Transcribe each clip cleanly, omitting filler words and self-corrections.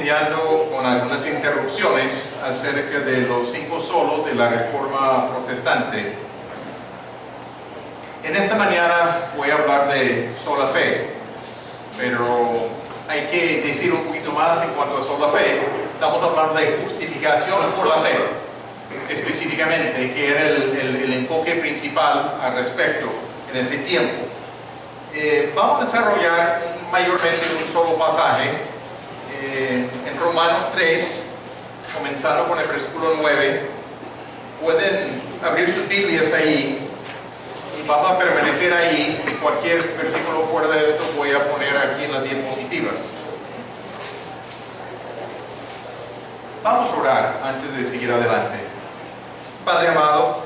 enseñando con algunas interrupciones acerca de los 5 solos de la Reforma Protestante. En esta mañana voy a hablar de sola fe, pero hay que decir un poquito más en cuanto a sola fe. Estamos hablando de justificación por la fe, específicamente, que era el enfoque principal al respecto en ese tiempo. Vamos a desarrollar mayormente un solo pasaje en Romanos 3, comenzando con el versículo 9. Pueden abrir sus Biblias ahí y vamos a permanecer ahí, y cualquier versículo fuera de esto voy a poner aquí en las diapositivas. Vamos a orar antes de seguir adelante. Padre amado,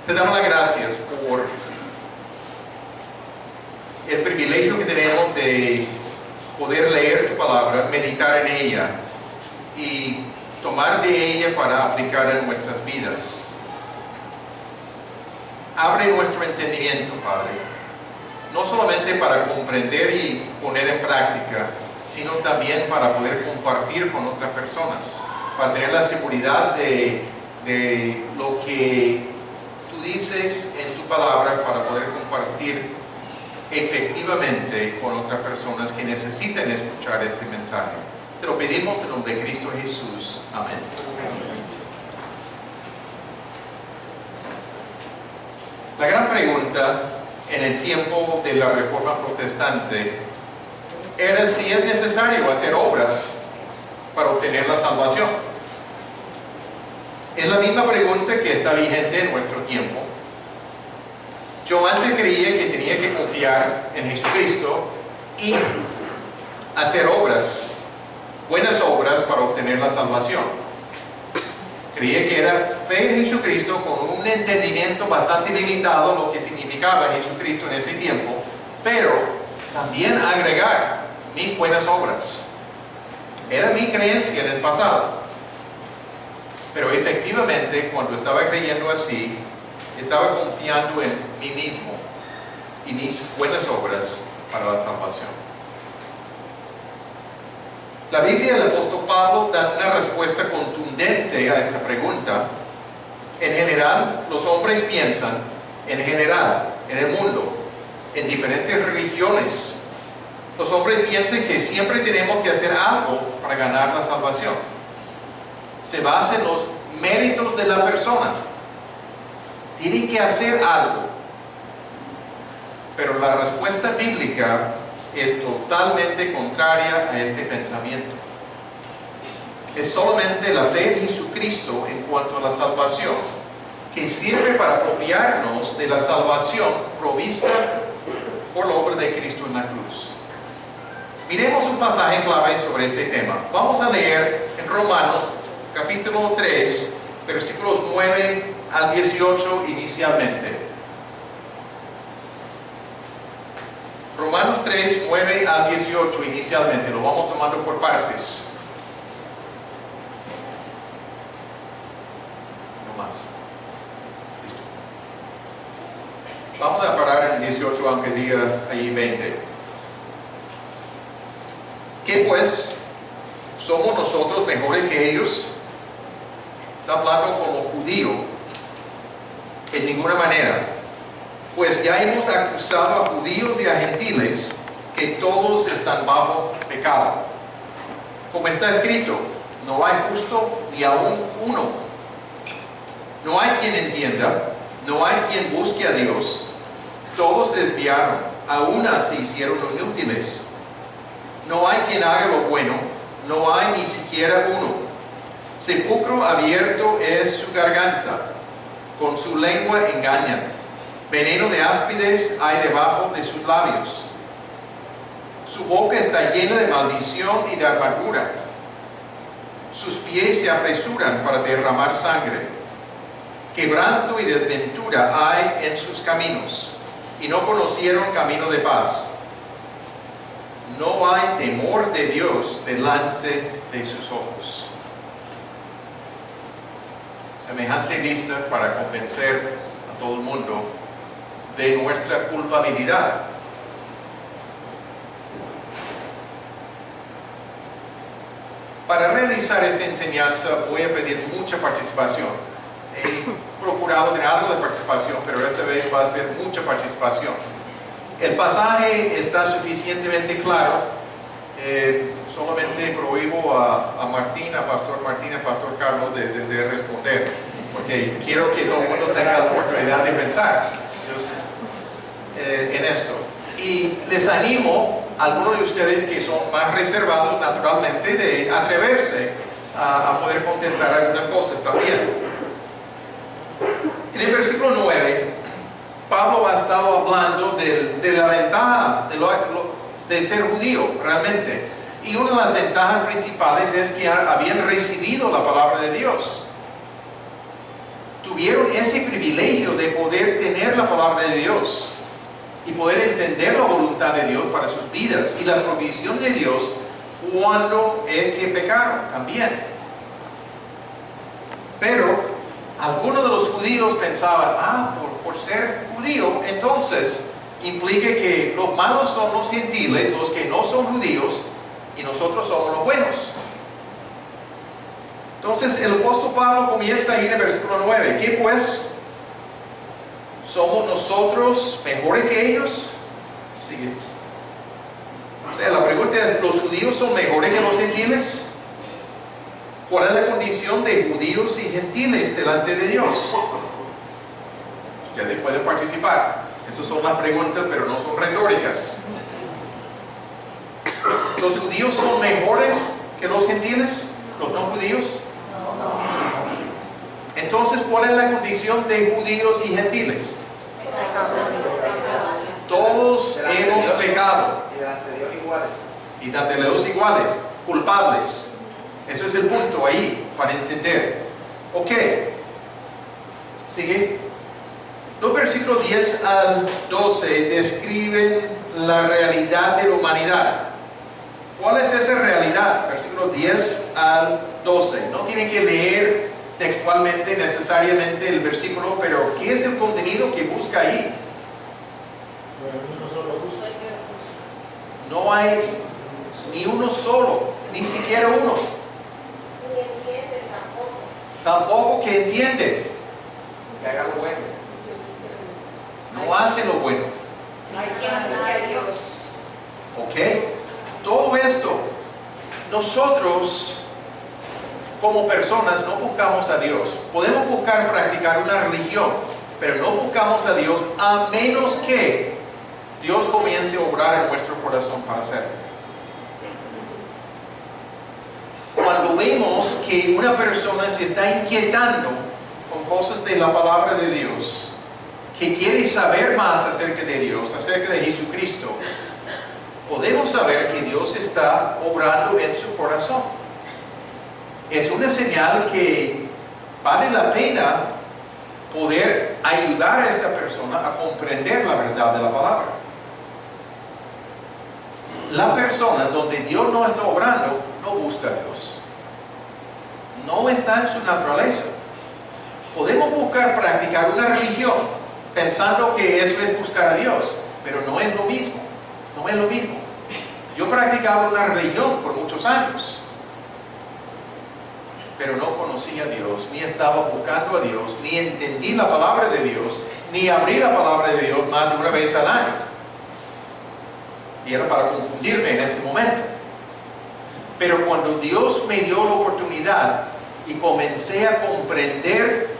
te damos las gracias por el privilegio que tenemos de poder leer tu palabra, meditar en ella y tomar de ella para aplicar en nuestras vidas. Abre nuestro entendimiento, Padre, no solamente para comprender y poner en práctica, sino también para poder compartir con otras personas, para tener la seguridad de lo que tú dices en tu palabra, para poder compartir efectivamente con otras personas que necesiten escuchar este mensaje. Te lo pedimos en nombre de Cristo Jesús. Amén. La gran pregunta en el tiempo de la Reforma Protestante era si es necesario hacer obras para obtener la salvación. Es la misma pregunta que está vigente en nuestro tiempo. Yo antes creía que tenía que confiar en Jesucristo y hacer obras, buenas obras para obtener la salvación. Creía que era fe en Jesucristo con un entendimiento bastante limitado lo que significaba Jesucristo en ese tiempo, pero también agregar mis buenas obras. Era mi creencia en el pasado. Pero efectivamente, cuando estaba creyendo así, estaba confiando en mí mismo y mis buenas obras para la salvación. La Biblia del apóstol Pablo da una respuesta contundente a esta pregunta. En general, los hombres piensan, en el mundo, en diferentes religiones, los hombres piensan que siempre tenemos que hacer algo para ganar la salvación. Se basa en los méritos de la persona. Tiene que hacer algo. Pero la respuesta bíblica es totalmente contraria a este pensamiento. Es solamente la fe en Jesucristo en cuanto a la salvación que sirve para apropiarnos de la salvación provista por la obra de Cristo en la cruz. Miremos un pasaje clave sobre este tema. Vamos a leer en Romanos capítulo 3, versículos 9 al 18 inicialmente. Romanos 3, 9 al 18 inicialmente. Lo vamos tomando por partes. No más. Listo. Vamos a parar en 18 aunque diga ahí 20. ¿Qué pues? ¿Somos nosotros mejores que ellos? Está hablando como judío. En ninguna manera. Pues ya hemos acusado a judíos y a gentiles que todos están bajo pecado. Como está escrito, no hay justo ni aún uno. No hay quien entienda, no hay quien busque a Dios. Todos se desviaron, a una se hicieron inútiles. No hay quien haga lo bueno, no hay ni siquiera uno. Sepulcro abierto es su garganta, con su lengua engañan. Veneno de áspides hay debajo de sus labios. Su boca está llena de maldición y de amargura. Sus pies se apresuran para derramar sangre. Quebranto y desventura hay en sus caminos, y no conocieron camino de paz. No hay temor de Dios delante de sus ojos. Semejante lista para convencer a todo el mundo de nuestra culpabilidad. para realizar esta enseñanza voy a pedir mucha participación. He procurado tener algo de participación, pero esta vez va a ser mucha participación. El pasaje está suficientemente claro. Solamente prohíbo a Martín, a Pastor Martín, a Pastor Carlos de responder, porque quiero que todo el mundo tenga la oportunidad de pensar en esto. Y les animo a algunos de ustedes que son más reservados naturalmente de atreverse a poder contestar algunas cosas también. En el versículo 9, Pablo ha estado hablando de la ventaja de ser judío realmente. Y una de las ventajas principales es que habían recibido la palabra de Dios. Tuvieron ese privilegio de poder tener la palabra de Dios y poder entender la voluntad de Dios para sus vidas y la provisión de Dios cuando es que pecaron también. Pero algunos de los judíos pensaban, por ser judío, entonces implica que los malos son los gentiles, los que no son judíos, y nosotros somos los buenos. Entonces el apóstol Pablo comienza ahí en el versículo 9. ¿Qué pues? ¿Somos nosotros mejores que ellos? Sigue. O sea, la pregunta es, ¿los judíos son mejores que los gentiles? ¿Cuál es la condición de judíos y gentiles delante de Dios? Ustedes pueden participar. Esas son las preguntas, pero no son retóricas. ¿Los judíos son mejores que los gentiles? ¿Los no judíos? Entonces, ¿cuál es la condición de judíos y gentiles? Todos hemos pecado. Y delante de Dios iguales. Y delante de Dios iguales, culpables. Ese es el punto ahí, para entender. Ok. Sigue. Los versículos 10 al 12 describen la realidad de la humanidad. ¿Cuál es esa realidad? Versículos 10 al 12. No tienen que leer textualmente necesariamente el versículo, pero ¿qué es el contenido que busca ahí? No hay ni uno solo, ni siquiera uno. Tampoco que entiende. Que haga lo bueno. No hace lo bueno. No hay quien busque a Dios. ¿Ok? Todo esto, nosotros como personas no buscamos a Dios. Podemos buscar practicar una religión, pero no buscamos a Dios a menos que Dios comience a obrar en nuestro corazón para hacerlo. Cuando vemos que una persona se está inquietando con cosas de la palabra de Dios, que quiere saber más acerca de Dios, acerca de Jesucristo, podemos saber que Dios está obrando en su corazón. Es una señal que vale la pena poder ayudar a esta persona a comprender la verdad de la palabra. La persona donde Dios no está obrando no busca a Dios. No está en su naturaleza. Podemos buscar practicar una religión pensando que eso es buscar a Dios, pero no es lo mismo. No es lo mismo. Yo practicaba una religión por muchos años, pero no conocía a Dios, ni estaba buscando a Dios, ni entendí la palabra de Dios, ni abrí la palabra de Dios más de una vez al año. Y era para confundirme en ese momento. Pero cuando Dios me dio la oportunidad y comencé a comprender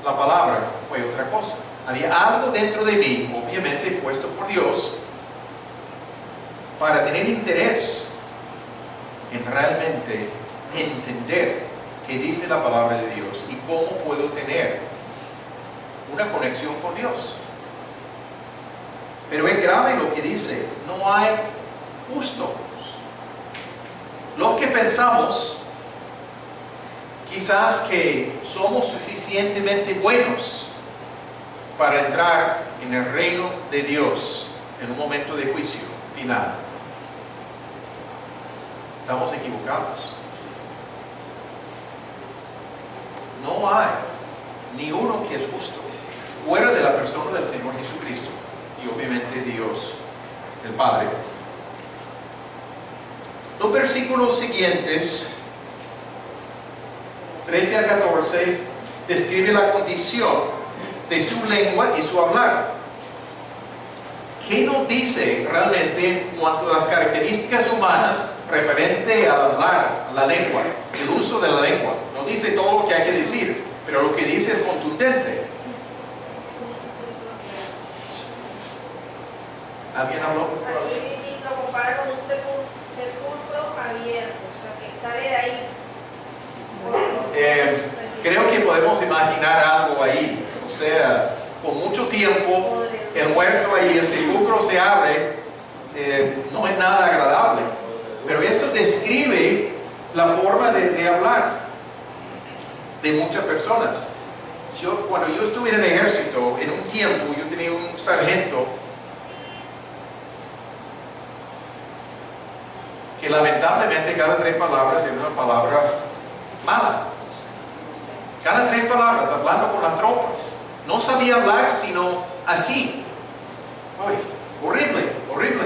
la palabra, fue otra cosa. Había algo dentro de mí, obviamente puesto por Dios, para tener interés en realmente entender qué dice la palabra de Dios y cómo puedo tener una conexión con Dios. Pero es grave lo que dice, no hay justo. Los que pensamos quizás que somos suficientemente buenos para entrar en el reino de Dios en un momento de juicio final, estamos equivocados. No hay ni uno que es justo fuera de la persona del Señor Jesucristo y obviamente Dios, el Padre. Los versículos siguientes, 13 a 14, describe la condición de su lengua y su hablar. ¿Qué nos dice realmente en cuanto a las características humanas referente al hablar, a la lengua, el uso de la lengua? No dice todo lo que hay que decir, pero lo que dice es contundente. ¿Alguien habló? Aquí lo compara con un sepulcro abierto, o sea, que sale de ahí. Creo que podemos imaginar algo ahí, o sea, con mucho tiempo, el muerto ahí, el sepulcro se abre, no es nada agradable, pero eso describe la forma de hablar de muchas personas. Cuando yo estuve en el ejército, en un tiempo, yo tenía un sargento que lamentablemente cada 3 palabras era una palabra mala. Cada 3 palabras, hablando con las tropas. No sabía hablar sino así. Uy, horrible, horrible.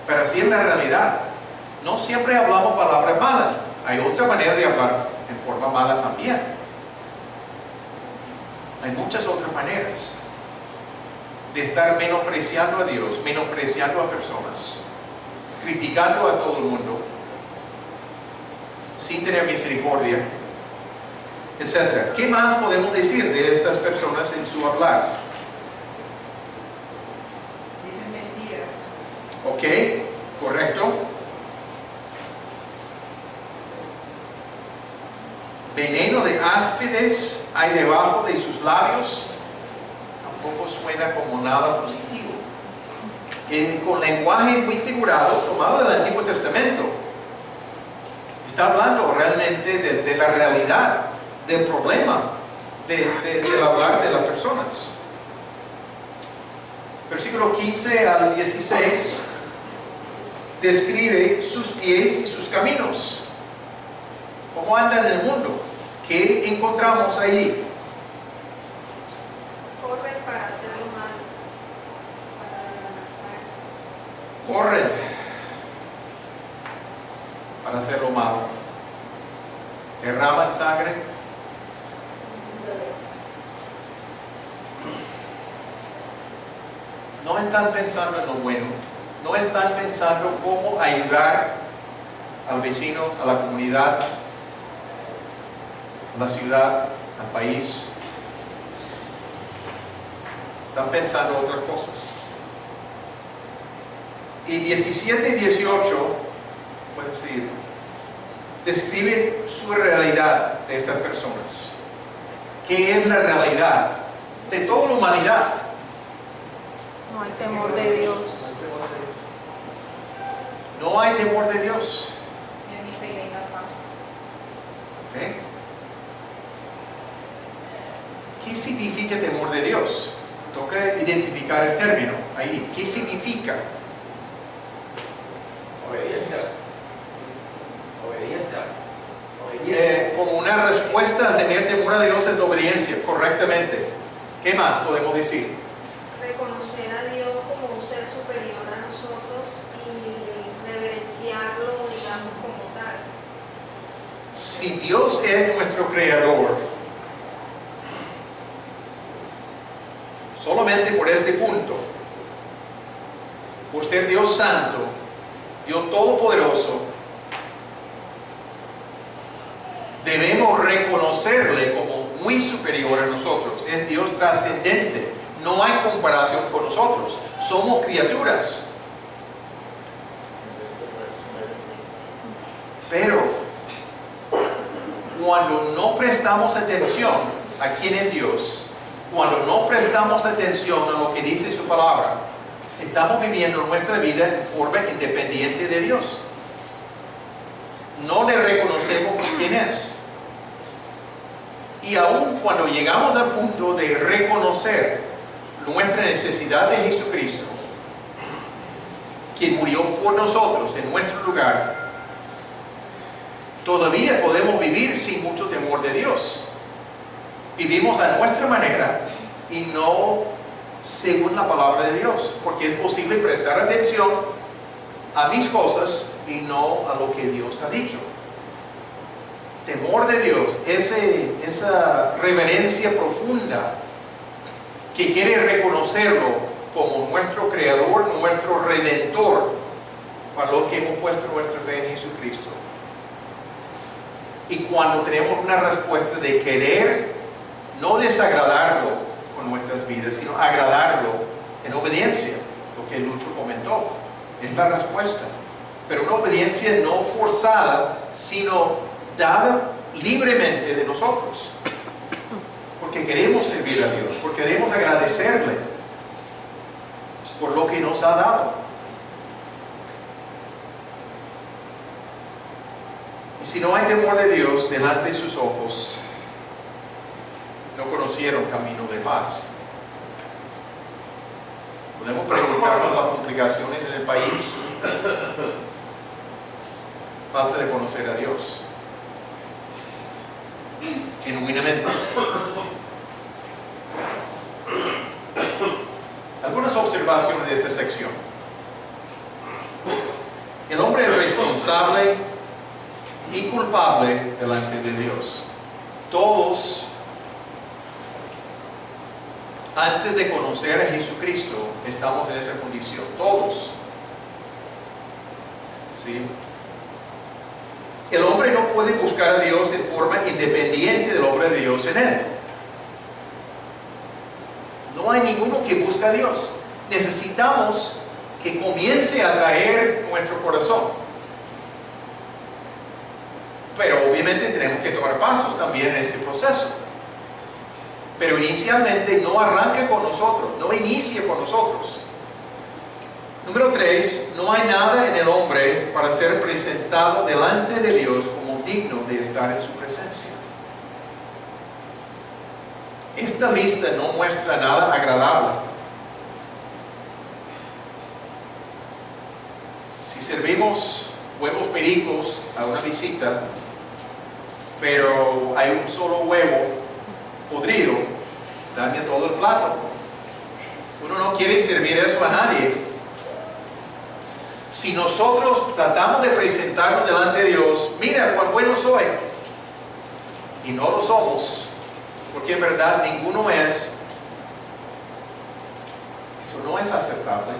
Pero así es la realidad. No siempre hablamos palabras malas. Hay otra manera de hablar en forma mala también. Hay muchas otras maneras de estar menospreciando a Dios, menospreciando a personas, criticando a todo el mundo, sin tener misericordia, etc. ¿Qué más podemos decir de estas personas en su hablar? Dicen mentiras. Ok, correcto. Veneno de áspides hay debajo de sus labios. Tampoco suena como nada positivo. Con lenguaje muy figurado, tomado del Antiguo Testamento. Está hablando realmente de la realidad, del problema del hablar de las personas. Versículo 15 al 16 describe sus pies y sus caminos. ¿Cómo andan en el mundo? ¿Qué encontramos ahí? Corren para hacer lo malo. Corren para hacer lo malo. Derraman sangre. No están pensando en lo bueno. No están pensando cómo ayudar al vecino, a la comunidad, a la ciudad, al país. Están pensando otras cosas. Y 17 y 18, puedes decir, describe su realidad de estas personas. ¿Qué es la realidad de toda la humanidad? No hay temor de Dios. No hay temor de Dios. En mi fe venga paz. ¿Ok? ¿Qué significa temor de Dios? Toca identificar el término ahí. ¿Qué significa? Obediencia. Obediencia. Obediencia. Como una respuesta al tener temor a Dios es la obediencia, correctamente. ¿Qué más podemos decir? Reconocer a Dios como un ser superior a nosotros y reverenciarlo, digamos, como tal. Si Dios es nuestro creador, solamente por este punto, por ser Dios santo, Dios todopoderoso, debemos reconocerle como muy superior a nosotros. Es Dios trascendente. No hay comparación con nosotros. Somos criaturas. Pero cuando no prestamos atención a quién es Dios, cuando no prestamos atención a lo que dice su palabra, estamos viviendo nuestra vida en forma independiente de Dios. No le reconocemos por quién es. Y aun cuando llegamos al punto de reconocer nuestra necesidad de Jesucristo, quien murió por nosotros en nuestro lugar, todavía podemos vivir sin mucho temor de Dios. Vivimos a nuestra manera y no según la palabra de Dios, porque es posible prestar atención a mis cosas y y no a lo que Dios ha dicho. Temor de Dios, esa reverencia profunda que quiere reconocerlo como nuestro Creador, nuestro Redentor, para lo que hemos puesto nuestra fe en Jesucristo. Y cuando tenemos una respuesta de querer no desagradarlo con nuestras vidas, sino agradarlo en obediencia, lo que Lucho comentó, es la respuesta. Pero una obediencia no forzada, sino dada libremente de nosotros. Porque queremos servir a Dios, porque queremos agradecerle por lo que nos ha dado. Y si no hay temor de Dios delante de sus ojos, no conocieron camino de paz. Podemos preguntarnos las complicaciones en el país. Falta de conocer a Dios genuinamente. Algunas observaciones de esta sección. El hombre es responsable y culpable delante de Dios. Todos, antes de conocer a Jesucristo, estamos en esa condición. Todos. ¿Sí? El hombre no puede buscar a Dios en forma independiente de la obra de Dios en él. No hay ninguno que busque a Dios. Necesitamos que comience a traer nuestro corazón. Pero obviamente tenemos que tomar pasos también en ese proceso. Pero inicialmente no arranca con nosotros, no inicia con nosotros. Número 3, no hay nada en el hombre para ser presentado delante de Dios como digno de estar en su presencia. Esta lista no muestra nada agradable. Si servimos huevos pericos a una visita, pero hay un solo huevo podrido, daña todo el plato. Uno no quiere servir eso a nadie. Si nosotros tratamos de presentarnos delante de Dios, mira cuán bueno soy, y no lo somos, porque en verdad ninguno es, eso no es aceptable,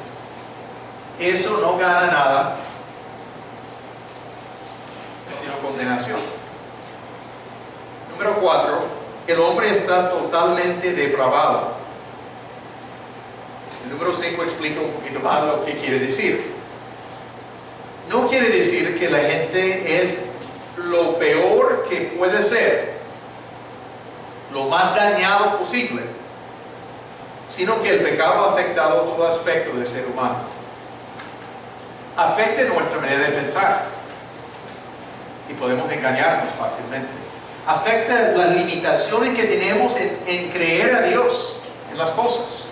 eso no gana nada, sino condenación. Número 4, el hombre está totalmente depravado. El número 5 explica un poquito más lo que quiere decir. No quiere decir que la gente es lo peor que puede ser, lo más dañado posible, sino que el pecado ha afectado todo aspecto del ser humano. Afecta nuestra manera de pensar y podemos engañarnos fácilmente. Afecta las limitaciones que tenemos en creer a Dios en las cosas.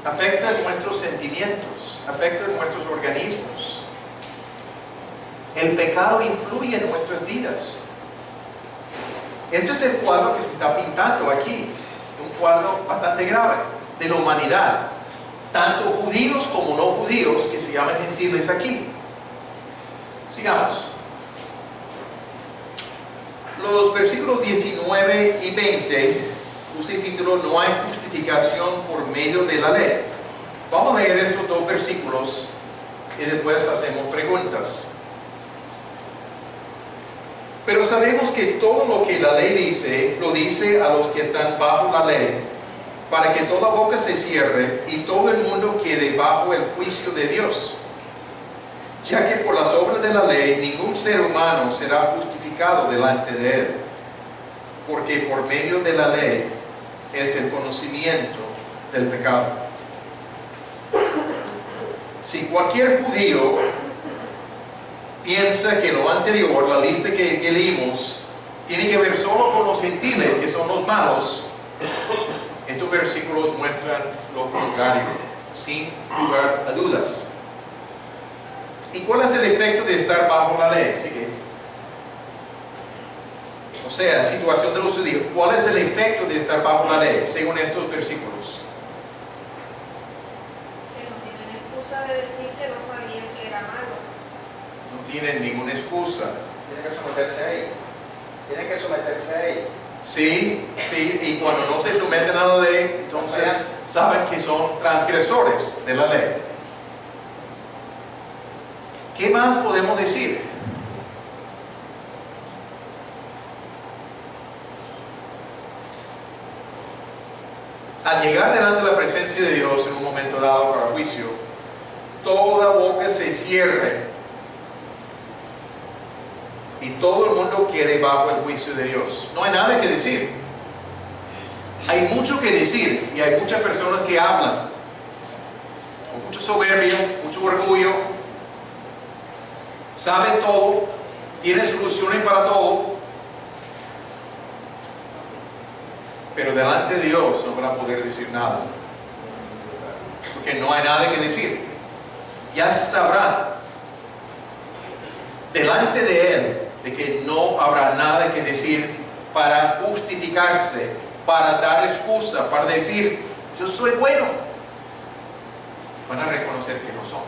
Afecta nuestros sentimientos, afecta nuestros organismos. El pecado influye en nuestras vidas. Este es el cuadro que se está pintando aquí, un cuadro bastante grave de la humanidad, tanto judíos como no judíos, que se llaman gentiles aquí. Sigamos. Los versículos 19 y 20 puse el título "No hay justificación por medio de la ley". Vamos a leer estos dos versículos y después hacemos preguntas. Pero sabemos que todo lo que la ley dice, lo dice a los que están bajo la ley, para que toda boca se cierre y todo el mundo quede bajo el juicio de Dios. Ya que por las obras de la ley ningún ser humano será justificado delante de él, porque por medio de la ley es el conocimiento del pecado. Si cualquier judío piensa que lo anterior, la lista que leímos, tiene que ver solo con los gentiles, que son los malos, estos versículos muestran lo contrario, sin lugar a dudas. ¿Y cuál es el efecto de estar bajo la ley? Sigue. O sea, situación de los judíos. ¿Cuál es el efecto de estar bajo la ley, según estos versículos? Que no tienen No tienen ninguna excusa. Tiene que someterse ahí. Tiene que someterse ahí. Sí, sí, y cuando no se someten a la ley, entonces saben que son transgresores de la ley. ¿Qué más podemos decir? Al llegar delante de la presencia de Dios en un momento dado para juicio, toda boca se cierre y todo el mundo quede bajo el juicio de Dios. No hay nada que decir. Hay mucho que decir y hay muchas personas que hablan con mucha soberbia, mucho orgullo, saben todo, tienen soluciones para todo, pero delante de Dios no van a poder decir nada, porque no hay nada que decir. Ya sabrán delante de Él de que no habrá nada que decir para justificarse, para dar excusa, para decir yo soy bueno. Van a reconocer que no son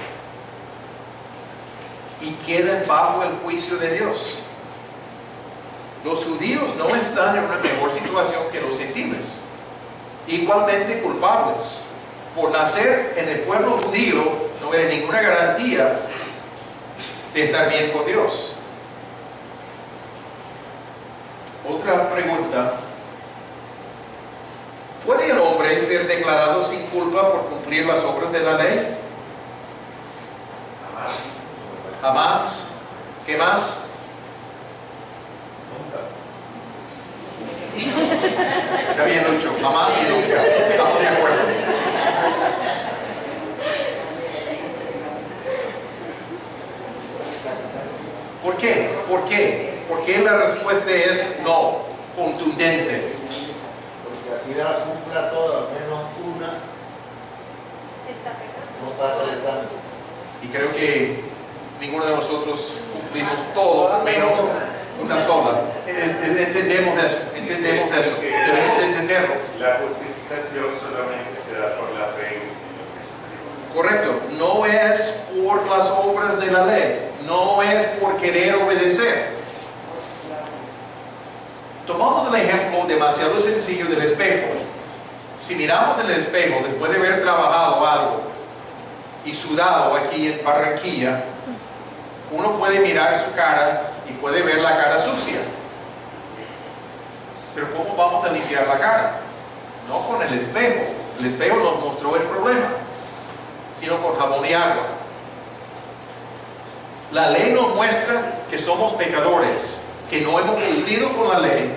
y quedan bajo el juicio de Dios. Los judíos no están en una mejor situación que los gentiles, igualmente culpables. Por nacer en el pueblo judío no era ninguna garantía de estar bien con Dios. Otra pregunta: ¿puede el hombre ser declarado sin culpa por cumplir las obras de la ley? Jamás. Jamás. ¿Qué más? Nunca. Está bien, Lucho. Jamás y nunca. Estamos de acuerdo. ¿Por qué? ¿Por qué? ¿Por qué la respuesta es no, contundente? Porque así la cumpla toda, menos una, Está pecando. no pasa el examen. Y creo que ninguno de nosotros cumplimos todo, menos una sola. Entendemos eso, debemos entenderlo. La justificación solamente se da por la fe en el Señor Jesucristo. Correcto, no es por las obras de la ley, no es por querer obedecer. Tomamos el ejemplo demasiado sencillo del espejo. Si miramos en el espejo después de haber trabajado algo y sudado aquí en Barranquilla, uno puede mirar su cara y puede ver la cara sucia. Pero ¿cómo vamos a limpiar la cara? No con el espejo. El espejo nos mostró el problema, sino con jabón y agua. La ley nos muestra que somos pecadores, que no hemos cumplido con la ley,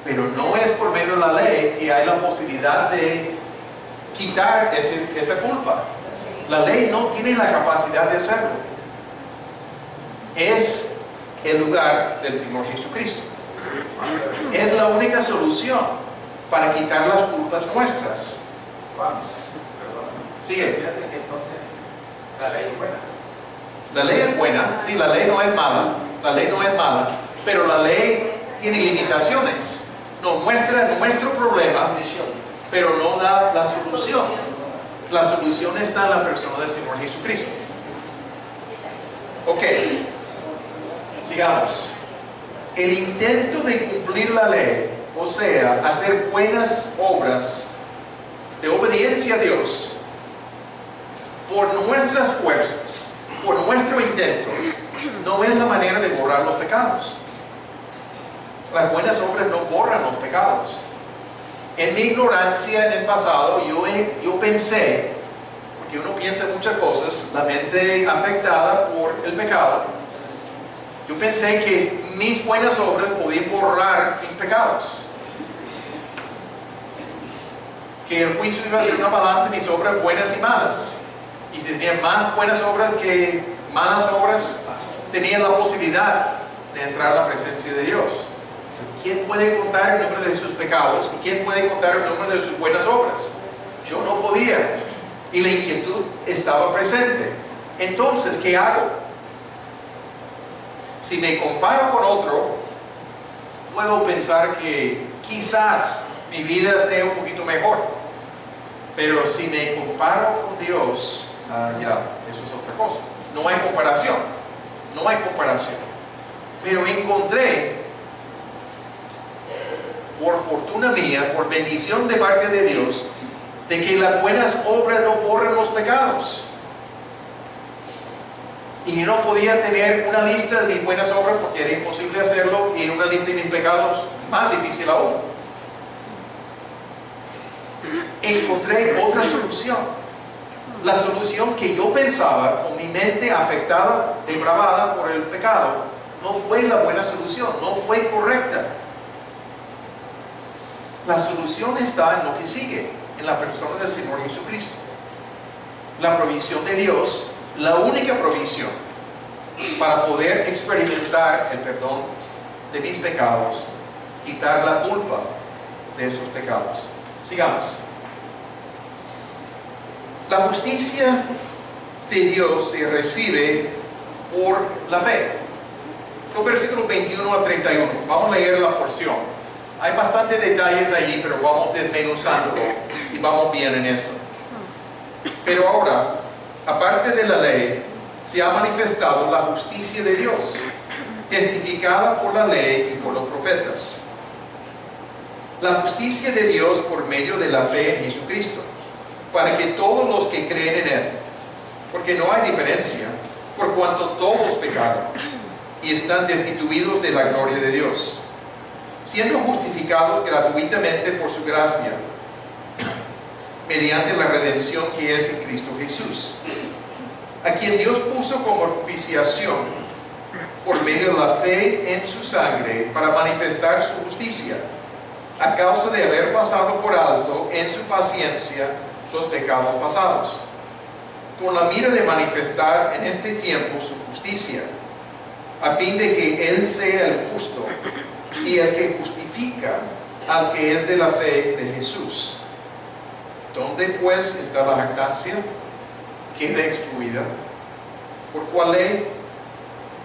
pero no es por medio de la ley que hay la posibilidad de quitar esa culpa. La ley no tiene la capacidad de hacerlo. Es el lugar del Señor Jesucristo. Es la única solución para quitar las culpas nuestras. Vamos, perdón. Sigue. Fíjate que entonces la ley es buena. La ley es buena, sí, la ley no es mala, la ley no es mala, pero la ley tiene limitaciones. Nos muestra nuestro problema, Condición. pero no da la solución. La solución está en la persona del Señor Jesucristo. Ok, sigamos. El intento de cumplir la ley, o sea, hacer buenas obras de obediencia a Dios, por nuestras fuerzas, por nuestro intento, no es la manera de borrar los pecados. Las buenas obras no borran los pecados. En mi ignorancia en el pasado, yo pensé, porque uno piensa en muchas cosas, la mente afectada por el pecado, yo pensé que mis buenas obras podían borrar mis pecados. Que el juicio iba a ser una balanza de mis obras buenas y malas. Y si tenía más buenas obras que malas obras, tenía la posibilidad de entrar a la presencia de Dios. ¿Quién puede contar el número de sus pecados? ¿Y quién puede contar el número de sus buenas obras? Yo no podía. Y la inquietud estaba presente. Entonces, ¿qué hago? Si me comparo con otro, puedo pensar que quizás mi vida sea un poquito mejor. Pero si me comparo con Dios, ya, eso es otra cosa. No hay comparación. No hay comparación. Pero encontré, por fortuna mía, por bendición de parte de Dios, de que las buenas obras no borran los pecados. Y yo no podía tener una lista de mis buenas obras porque era imposible hacerlo, y una lista de mis pecados más difícil aún. Encontré otra solución. La solución que yo pensaba con mi mente afectada, depravada por el pecado, no fue la buena solución, no fue correcta. La solución está en lo que sigue, en la persona del Señor Jesucristo. La provisión de Dios, la única provisión para poder experimentar el perdón de mis pecados, quitar la culpa de esos pecados. Sigamos. La justicia de Dios se recibe por la fe. Los versículos 21 al 31. Vamos a leer la porción. Hay bastantes detalles allí, pero vamos desmenuzándolo y vamos bien en esto. Pero ahora, aparte de la ley, se ha manifestado la justicia de Dios, testificada por la ley y por los profetas. La justicia de Dios por medio de la fe en Jesucristo, para que todos los que creen en Él, porque no hay diferencia, por cuanto todos pecaron y están destituidos de la gloria de Dios, siendo justificados gratuitamente por su gracia, mediante la redención que es en Cristo Jesús, a quien Dios puso como propiciación por medio de la fe en su sangre para manifestar su justicia, a causa de haber pasado por alto en su paciencia los pecados pasados, con la mira de manifestar en este tiempo su justicia, a fin de que Él sea el justo y el que justifica al que es de la fe de Jesús. ¿Dónde pues está la jactancia? Queda excluida. ¿Por cuál ley?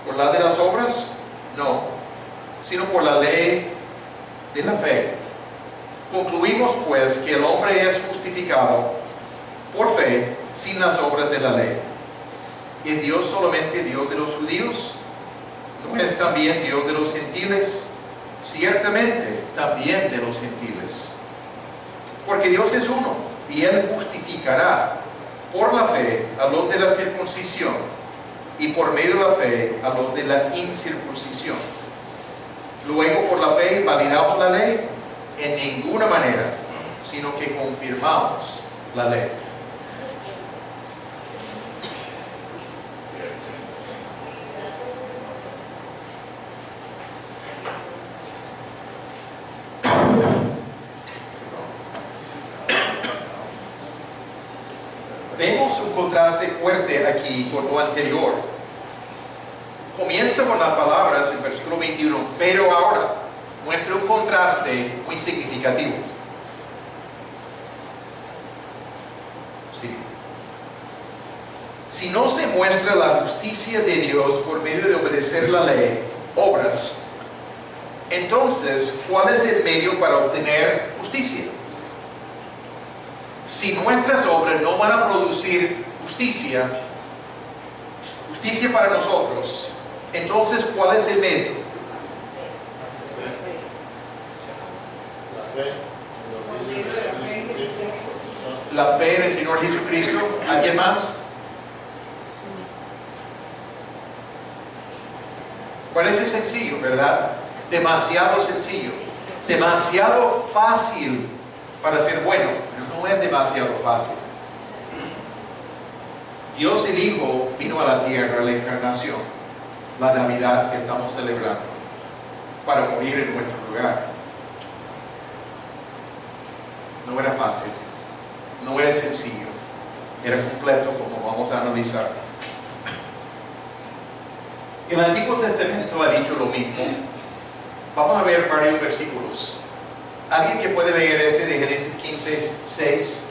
¿Por la de las obras? No, sino por la ley de la fe. Concluimos pues que el hombre es justificado por fe sin las obras de la ley. ¿Es Dios solamente Dios de los judíos? ¿No es también Dios de los gentiles? Ciertamente también de los gentiles. Porque Dios es uno, y Él justificará por la fe a los de la circuncisión y por medio de la fe a los de la incircuncisión. Luego, por la fe validamos la ley en ninguna manera, sino que confirmamos la ley. Vemos un contraste fuerte aquí con lo anterior. Comienza con las palabras en versículo 21, pero ahora muestra un contraste muy significativo. Sí. Si no se muestra la justicia de Dios por medio de obedecer la ley, obras, entonces, ¿cuál es el medio para obtener justicia? Si nuestras obras no van a producir justicia para nosotros, entonces, ¿cuál es el medio? La fe en el Señor Jesucristo. ¿Alguien más? Parece sencillo, ¿verdad? Demasiado sencillo, demasiado fácil para ser bueno, pero no es demasiado fácil. Dios el Hijo vino a la tierra, la encarnación, la Navidad que estamos celebrando, para morir en nuestro lugar. No era fácil, no era sencillo, era completo, como vamos a analizar. El Antiguo Testamento ha dicho lo mismo. Vamos a ver varios versículos. ¿Alguien que puede leer este de Génesis 15, 6?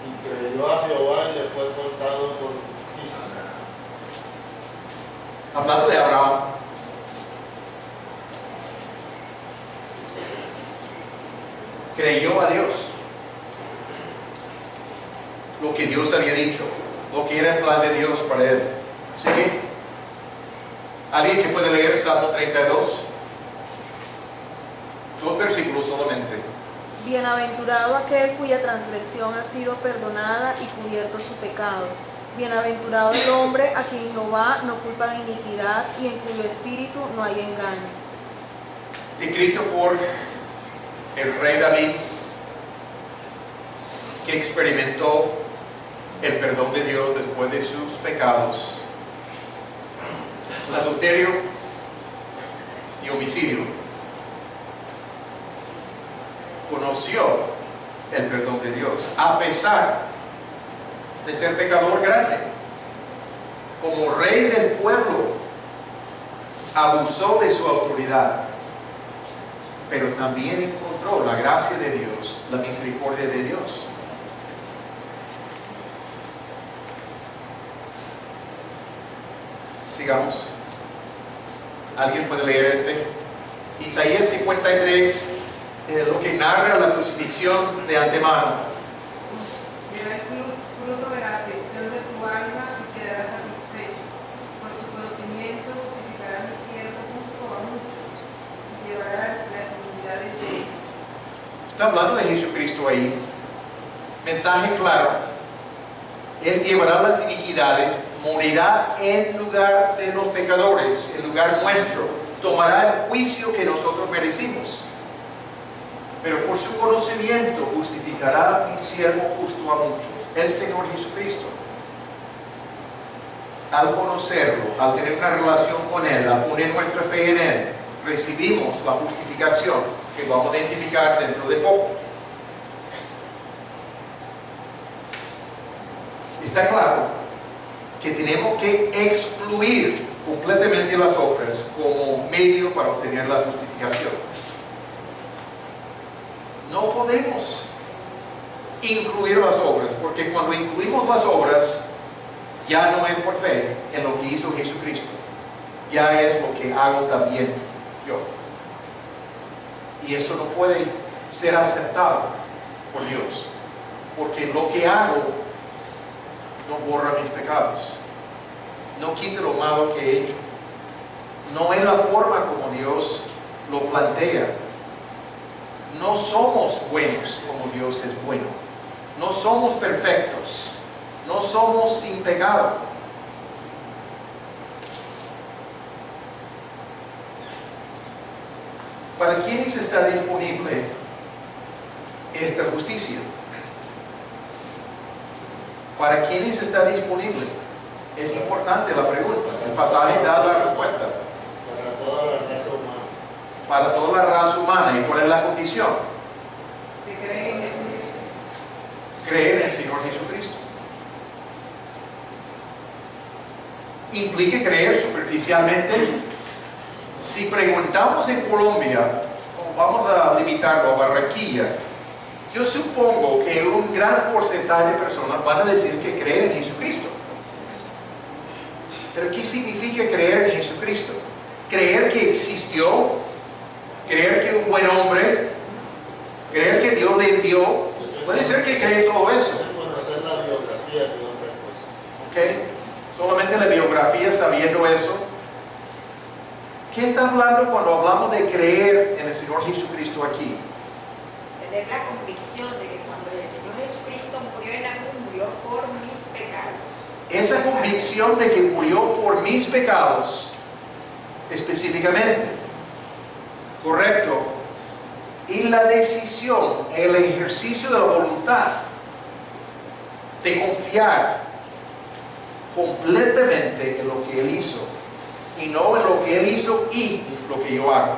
Y creyó a Jehová y le fue contado por justicia. Hablando de Abraham. Creyó a Dios. Lo que Dios había dicho, lo que era el plan de Dios para él. ¿Sigue? ¿Alguien que puede leer Salmo 32? 2 versículos solamente. Bienaventurado aquel cuya transgresión ha sido perdonada y cubierto su pecado. Bienaventurado el hombre a quien Jehová no culpa de iniquidad y en cuyo espíritu no hay engaño. Escrito por el rey David, que experimentó el perdón de Dios después de sus pecados, adulterio y homicidio. Conoció el perdón de Dios a pesar de ser pecador grande. Como rey del pueblo abusó de su autoridad, pero también encontró la gracia de Dios, la misericordia de Dios. Sigamos. ¿Alguien puede leer este? Isaías 53, lo que narra la crucifixión de antemano. Verá el fruto de la aflicción de su alma y quedará satisfecho. Por su conocimiento justificará mi siervo justo a muchos y llevará las iniquidades de ellos. Está hablando de Jesucristo ahí. Mensaje claro. Él llevará las iniquidades, morirá en lugar de los pecadores, en lugar nuestro. Tomará el juicio que nosotros merecimos. Pero por su conocimiento justificará a mi siervo justo a muchos, el Señor Jesucristo. Al conocerlo, al tener una relación con Él, al poner nuestra fe en Él, recibimos la justificación que vamos a identificar dentro de poco. Está claro que tenemos que excluir completamente las obras como medio para obtener la justificación. No podemos incluir las obras, porque cuando incluimos las obras, ya no es por fe en lo que hizo Jesucristo, ya es lo que hago también yo. Y eso no puede ser aceptado por Dios, porque lo que hago no borra mis pecados, no quita lo malo que he hecho. No es la forma como Dios lo plantea. No somos buenos como Dios es bueno. No somos perfectos. No somos sin pecado. ¿Para quiénes está disponible esta justicia? ¿Para quiénes está disponible? Es importante la pregunta. El pasaje da la respuesta. Para toda la raza humana. Para toda la raza humana. ¿Y cuál es la condición? Que creen en Jesucristo. Creer en el Señor Jesucristo. ¿Implica creer superficialmente? Si preguntamos en Colombia, o vamos a limitarlo a Barranquilla, yo supongo que un gran porcentaje de personas van a decir que creen en Jesucristo. Pero ¿qué significa creer en Jesucristo? Creer que existió, creer que un buen hombre, creer que Dios le envió. Puede ser que creen todo eso. Conocer la biografía de otra cosa. ¿Ok? Solamente la biografía sabiendo eso. ¿Qué está hablando cuando hablamos de creer en el Señor Jesucristo aquí? Tener la convicción de que cuando el Señor Jesucristo murió en la cruz, murió por mis pecados. Esa convicción de que murió por mis pecados, específicamente, correcto, y la decisión, el ejercicio de la voluntad de confiar completamente en lo que Él hizo y no en lo que Él hizo y lo que yo hago,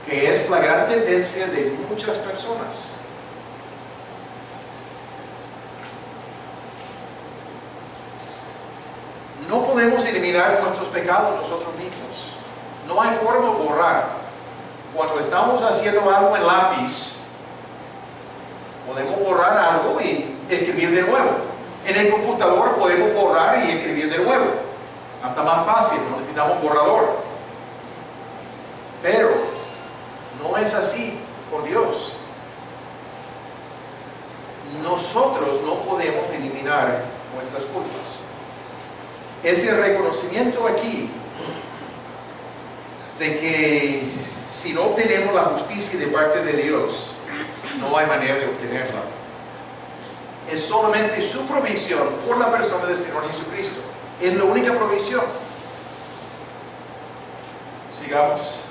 que es la gran tendencia de muchas personas. No podemos eliminar nuestros pecados nosotros mismos. No hay forma de borrar. Cuando estamos haciendo algo en lápiz, podemos borrar algo y escribir de nuevo. En el computador podemos borrar y escribir de nuevo. Hasta más fácil, no necesitamos borrador. Pero no es así con Dios. Nosotros no podemos eliminar nuestras culpas. ese reconocimiento aquí de que si no obtenemos la justicia de parte de Dios, no hay manera de obtenerla. Es solamente su provisión por la persona del Señor Jesucristo. Es la única provisión. Sigamos.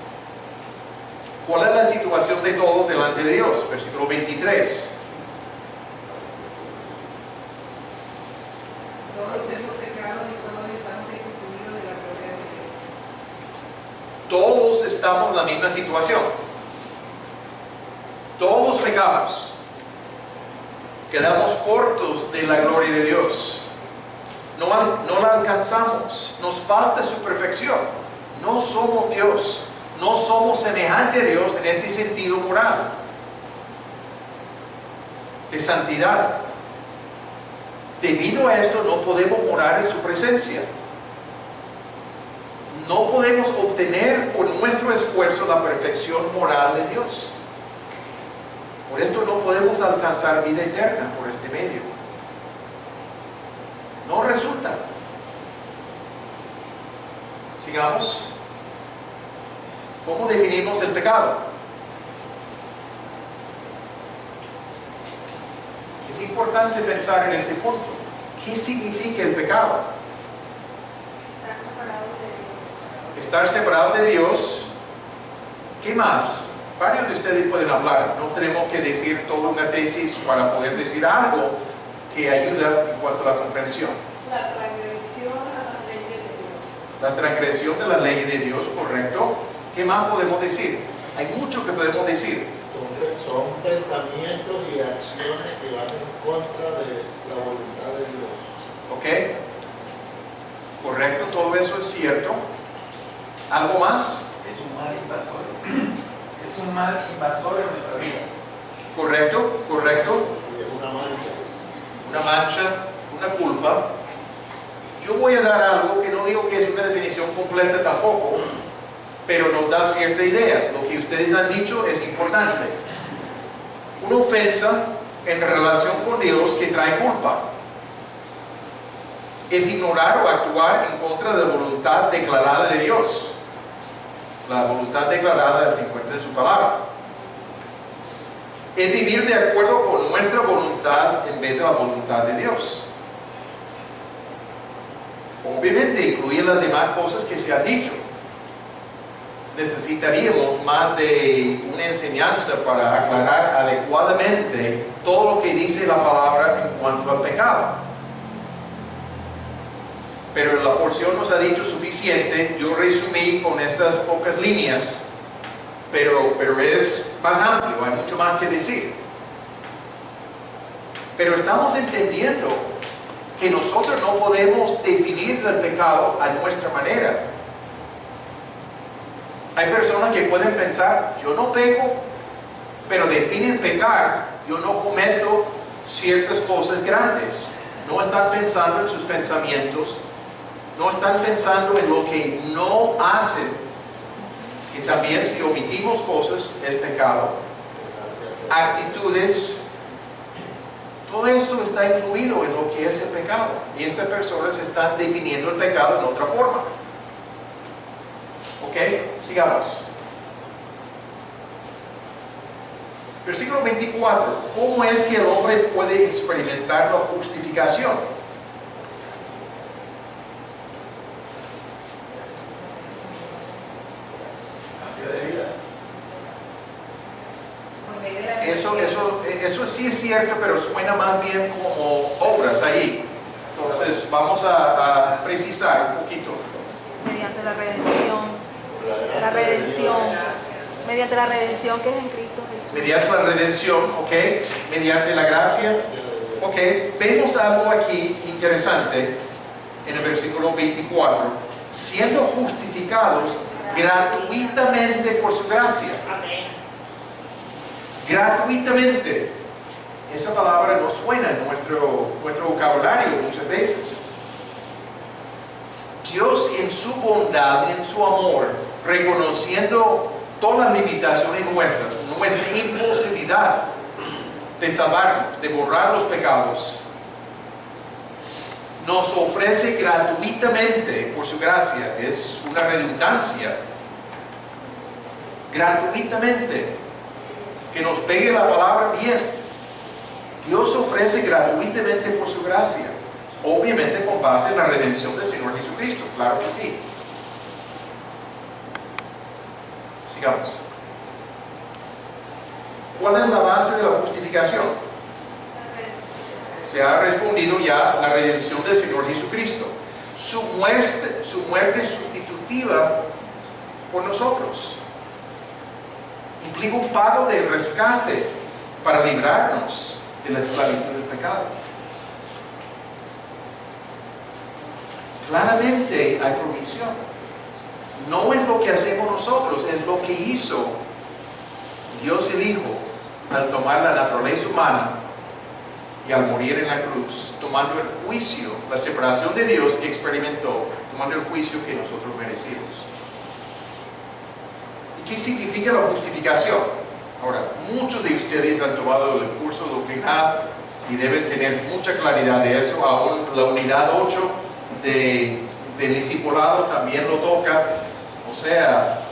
¿Cuál es la situación de todos delante de Dios? Versículo 23. Todos hemos pecado y todos estamos destituidos de la gloria de Dios. Todos estamos en la misma situación. Todos pecamos. Quedamos cortos de la gloria de Dios. No la alcanzamos. Nos falta su perfección. No somos Dios. No somos semejantes a Dios en este sentido moral, de santidad. Debido a esto no podemos morar en su presencia. No podemos obtener por nuestro esfuerzo la perfección moral de Dios. Por esto no podemos alcanzar vida eterna por este medio. No resulta. Sigamos. ¿Cómo definimos el pecado? Es importante pensar en este punto. ¿Qué significa el pecado? Estar separado de Dios. ¿Qué más? Varios de ustedes pueden hablar. No tenemos que decir toda una tesis para poder decir algo que ayuda en cuanto a la comprensión. La transgresión a la ley de Dios. La transgresión de la ley de Dios, correcto. ¿Qué más podemos decir? Hay mucho que podemos decir. Son pensamientos y acciones que van en contra de la voluntad de Dios. ¿Ok? Correcto, todo eso es cierto. ¿Algo más? Es un mal invasorio. Es un mal invasorio en nuestra vida. Correcto, correcto. Y es una mancha. Una mancha, una culpa. Yo voy a dar algo que no digo que es una definición completa tampoco, pero nos da ciertas ideas. Lo que ustedes han dicho es importante. Una ofensa en relación con Dios que trae culpa es ignorar o actuar en contra de la voluntad declarada de Dios. La voluntad declarada se encuentra en su palabra. Es vivir de acuerdo con nuestra voluntad en vez de la voluntad de Dios. Obviamente incluye las demás cosas que se han dicho. Necesitaríamos más de una enseñanza para aclarar adecuadamente todo lo que dice la palabra en cuanto al pecado. Pero la porción nos ha dicho suficiente. Yo resumí con estas pocas líneas, pero es más amplio, hay mucho más que decir. Pero estamos entendiendo que nosotros no podemos definir el pecado a nuestra manera. Hay personas que pueden pensar, yo no peco, pero definen pecar, yo no cometo ciertas cosas grandes. No están pensando en sus pensamientos, no están pensando en lo que no hacen, que también si omitimos cosas es pecado. Actitudes, todo esto está incluido en lo que es el pecado, y estas personas están definiendo el pecado en otra forma. Ok, sigamos. Versículo 24. ¿Cómo es que el hombre puede experimentar la justificación? Cambio de vida. Por medio de la Eso sí es cierto, pero suena más bien como obras ahí. Entonces vamos a precisar un poquito. Mediante la redención. La redención. Mediante la redención que es en Cristo Jesús. Mediante la redención, ok. Mediante la gracia. Ok, vemos algo aquí interesante en el versículo 24. Siendo justificados gratuitamente por su gracia. Gratuitamente. Esa palabra no suena en nuestro vocabulario muchas veces. Dios en su bondad, en su amor, reconociendo todas las limitaciones nuestras, nuestra imposibilidad de salvarnos, de borrar los pecados, nos ofrece gratuitamente por su gracia. Es una redundancia. Gratuitamente. Que nos pegue la palabra bien. Dios ofrece gratuitamente por su gracia. Obviamente con base en la redención del Señor Jesucristo. Claro que sí. Sigamos. ¿Cuál es la base de la justificación? Se ha respondido ya la redención del Señor Jesucristo. Su muerte sustitutiva por nosotros. Implica un pago de rescate para librarnos de la esclavitud del pecado. Claramente hay provisión. No es lo que hacemos nosotros, es lo que hizo Dios el Hijo al tomar la naturaleza humana y al morir en la cruz, tomando el juicio, la separación de Dios que experimentó, tomando el juicio que nosotros merecimos. ¿Y qué significa la justificación? Ahora, muchos de ustedes han tomado el curso doctrinal y deben tener mucha claridad de eso. Aún la unidad 8 del discipulado también lo toca. O sea,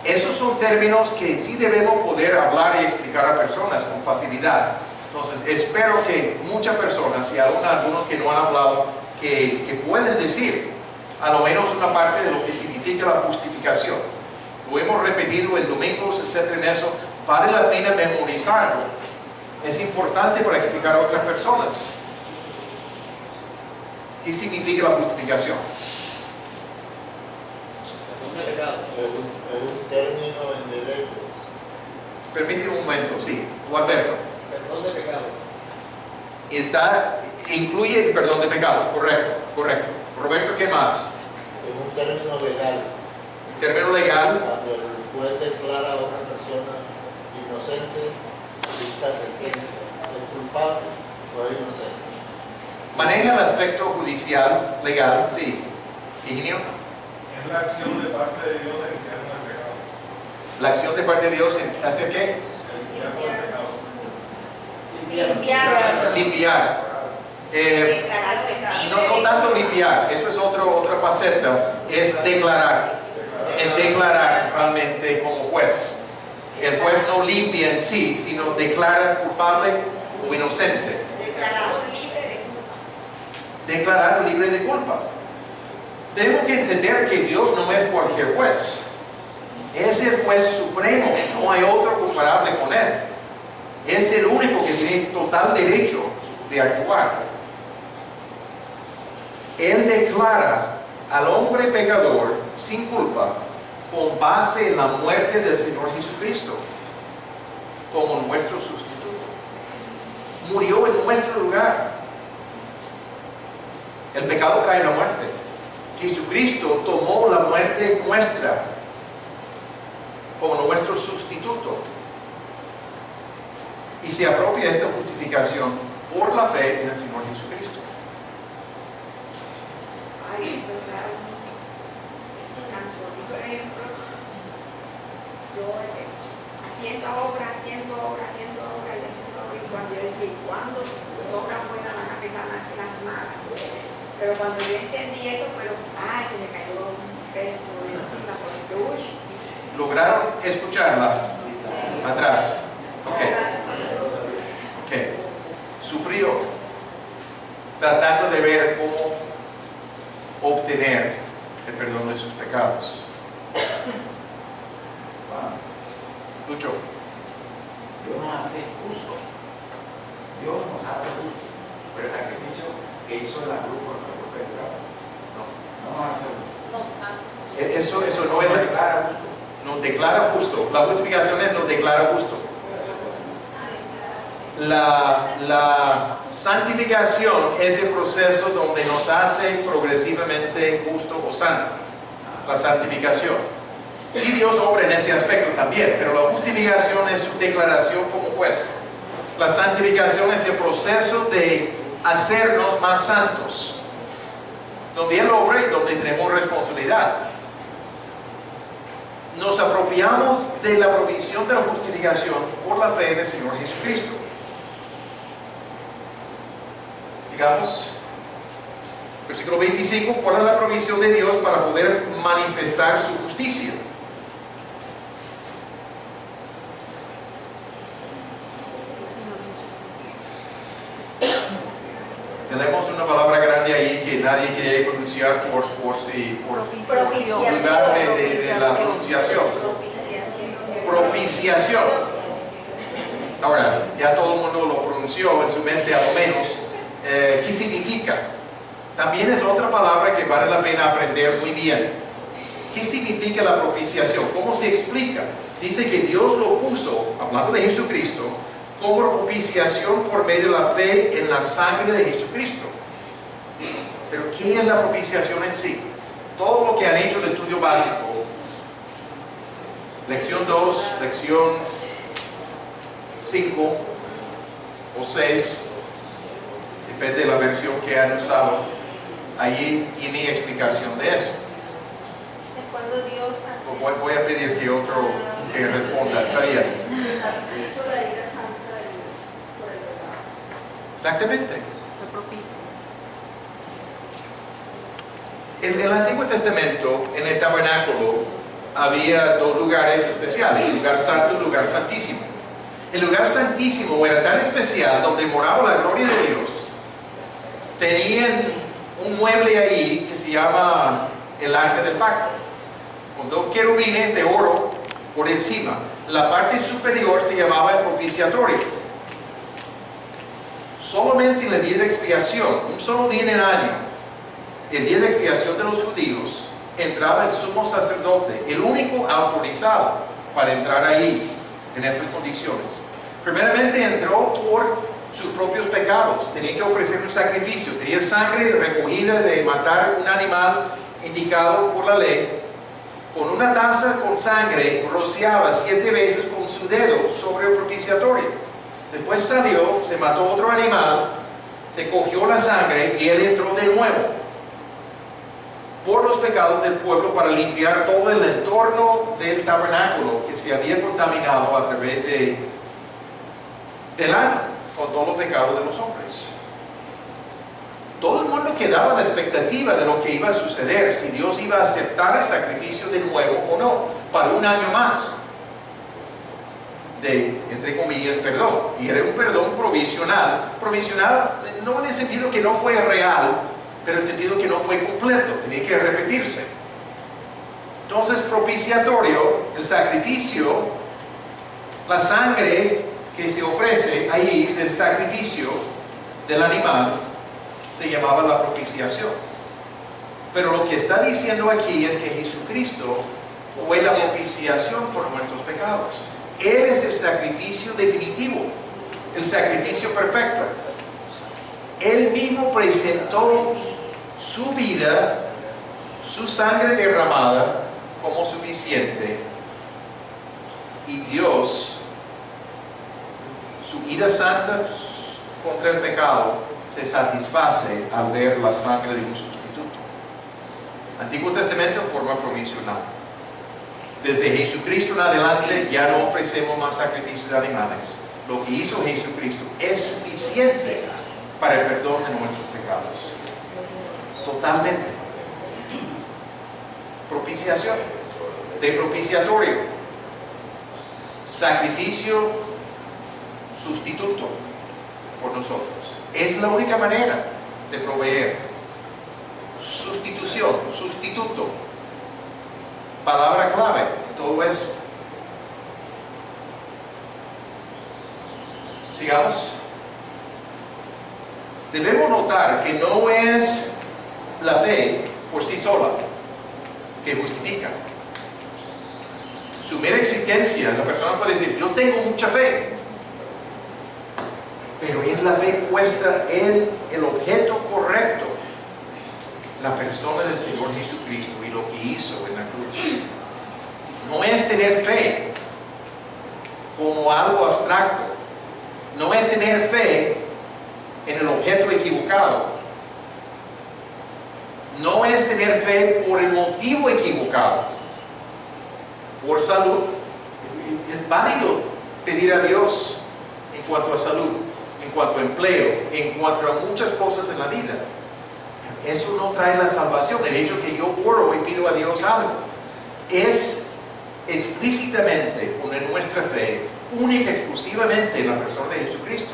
esos son términos que sí debemos poder hablar y explicar a personas con facilidad. Entonces, espero que muchas personas, y aún algunos que no han hablado, que pueden decir a lo menos una parte de lo que significa la justificación. Lo hemos repetido en domingos, etcétera, en eso. Vale la pena memorizarlo. Es importante para explicar a otras personas. ¿Qué significa la justificación? Es un término en derecho. Permíteme un momento, sí. Alberto. Perdón de pecado. Incluye el perdón de pecado, correcto. Roberto, ¿qué más? Es un término legal. El término legal. Cuando el juez declara a una persona inocente, dicta sentencia. ¿Es culpable o es inocente? Maneja el aspecto judicial, legal, sí. Higinio. Es la acción de parte de Dios de limpiar el pecado. La acción de parte de Dios en hacer qué? Limpiar. No tanto limpiar, eso es otra faceta, es declarar. Es declarar realmente como juez. El juez no limpia en sí, sino declara culpable o inocente. Declarar libre de culpa. Tenemos que entender que Dios no es cualquier juez. Es el juez supremo, no hay otro comparable con él. Es el único que tiene total derecho de actuar. Él declara al hombre pecador sin culpa con base en la muerte del Señor Jesucristo como nuestro sustituto. Murió en nuestro lugar. El pecado trae la muerte. Jesucristo tomó la muerte nuestra como nuestro sustituto y se apropia esta justificación por la fe en el Señor Jesucristo. Ay, es verdad. Por ejemplo, yo haciendo obra, y cuando yo decía, ¿cuándo las obras buenas van a empezar más que las malas? Pero cuando yo entendí eso, se me cayó un peso de encima, porque uy. ¿Lograron escucharla? Atrás. Ok. Sufrió tratando de ver cómo obtener el perdón de sus pecados. Lucho. Dios nos hace justo. Dios nos hace justo. Pero el sacrificio que hizo en la cruz por nuestro pecado, no nos hace justo. Eso no es Nos declara justo. Nos declara justo. La justificación es nos declara justo. La santificación es el proceso donde nos hace progresivamente justo o santo. La santificación. Sí, Dios obra en ese aspecto también, pero la justificación es su declaración como juez. La santificación es el proceso de hacernos más santos, donde Él obra y donde tenemos responsabilidad. Nos apropiamos de la provisión de la justificación por la fe en el Señor Jesucristo. Sigamos. Versículo 25, ¿cuál es la provisión de Dios para poder manifestar su justicia? Tenemos una palabra grande ahí que nadie quiere pronunciar por lugar de la pronunciación. Propiciación. Ahora, ya todo el mundo lo pronunció en su mente a lo menos. ¿Qué significa? También es otra palabra que vale la pena aprender muy bien. ¿Qué significa la propiciación? ¿Cómo se explica? Dice que Dios lo puso, hablando de Jesucristo, como propiciación por medio de la fe en la sangre de Jesucristo. Pero ¿qué es la propiciación en sí? Todo lo que han hecho el estudio básico, lección 2, lección 5 o 6, depende de la versión que han usado, allí tiene explicación de eso. Cuando Dios hace... Voy a pedir que otro que responda, está bien. Exactamente. En el Antiguo Testamento, en el tabernáculo, había dos lugares especiales, el lugar santo y el lugar santísimo. El lugar santísimo era tan especial, donde moraba la gloria de Dios. Tenían un mueble ahí que se llama el arca del pacto, con dos querubines de oro por encima. La parte superior se llamaba el propiciatorio. Solamente en el día de expiación, un solo día en el año, el día de expiación de los judíos, entraba el sumo sacerdote, el único autorizado para entrar ahí, en esas condiciones. Primeramente entró por sus propios pecados, tenía que ofrecer un sacrificio, tenía sangre recogida de matar un animal indicado por la ley. Con una taza con sangre rociaba 7 veces con su dedo sobre el propiciatorio. Después salió, se mató otro animal, se cogió la sangre y él entró de nuevo por los pecados del pueblo para limpiar todo el entorno del tabernáculo que se había contaminado a través del año con todos los pecados de los hombres. Todo el mundo quedaba a la expectativa de lo que iba a suceder, si Dios iba a aceptar el sacrificio de nuevo o no, para un año más de, entre comillas, perdón. Y era un perdón provisional. Provisional no en el sentido que no fue real, pero en el sentido que no fue completo, tenía que repetirse. Entonces, propiciatorio, el sacrificio, la sangre que se ofrece ahí del sacrificio del animal, se llamaba la propiciación. Pero lo que está diciendo aquí es que Jesucristo fue la propiciación por nuestros pecados. Él es el sacrificio definitivo, el sacrificio perfecto. Él mismo presentó su vida, su sangre derramada como suficiente, y Dios, su ira santa contra el pecado, se satisface al ver la sangre de un sustituto. Antiguo Testamento en forma provisional. Desde Jesucristo en adelante ya no ofrecemos más sacrificios de animales. Lo que hizo Jesucristo es suficiente para el perdón de nuestros pecados. Totalmente. Propiciación, de propiciatorio, sacrificio sustituto por nosotros. Es la única manera de proveer. Sustitución, sustituto. Palabra clave en todo esto. Sigamos. Debemos notar que no es la fe por sí sola que justifica. Su mera existencia, la persona puede decir, yo tengo mucha fe, pero es la fe puesta en el objeto correcto, la persona del Señor Jesucristo y lo que hizo en la cruz. No es tener fe como algo abstracto, no es tener fe en el objeto equivocado, no es tener fe por el motivo equivocado, por salud. Es válido pedir a Dios en cuanto a salud, en cuanto a empleo, en cuanto a muchas cosas en la vida, Eso no trae la salvación. El hecho que yo oro y pido a Dios algo es explícitamente poner nuestra fe única y exclusivamente en la persona de Jesucristo.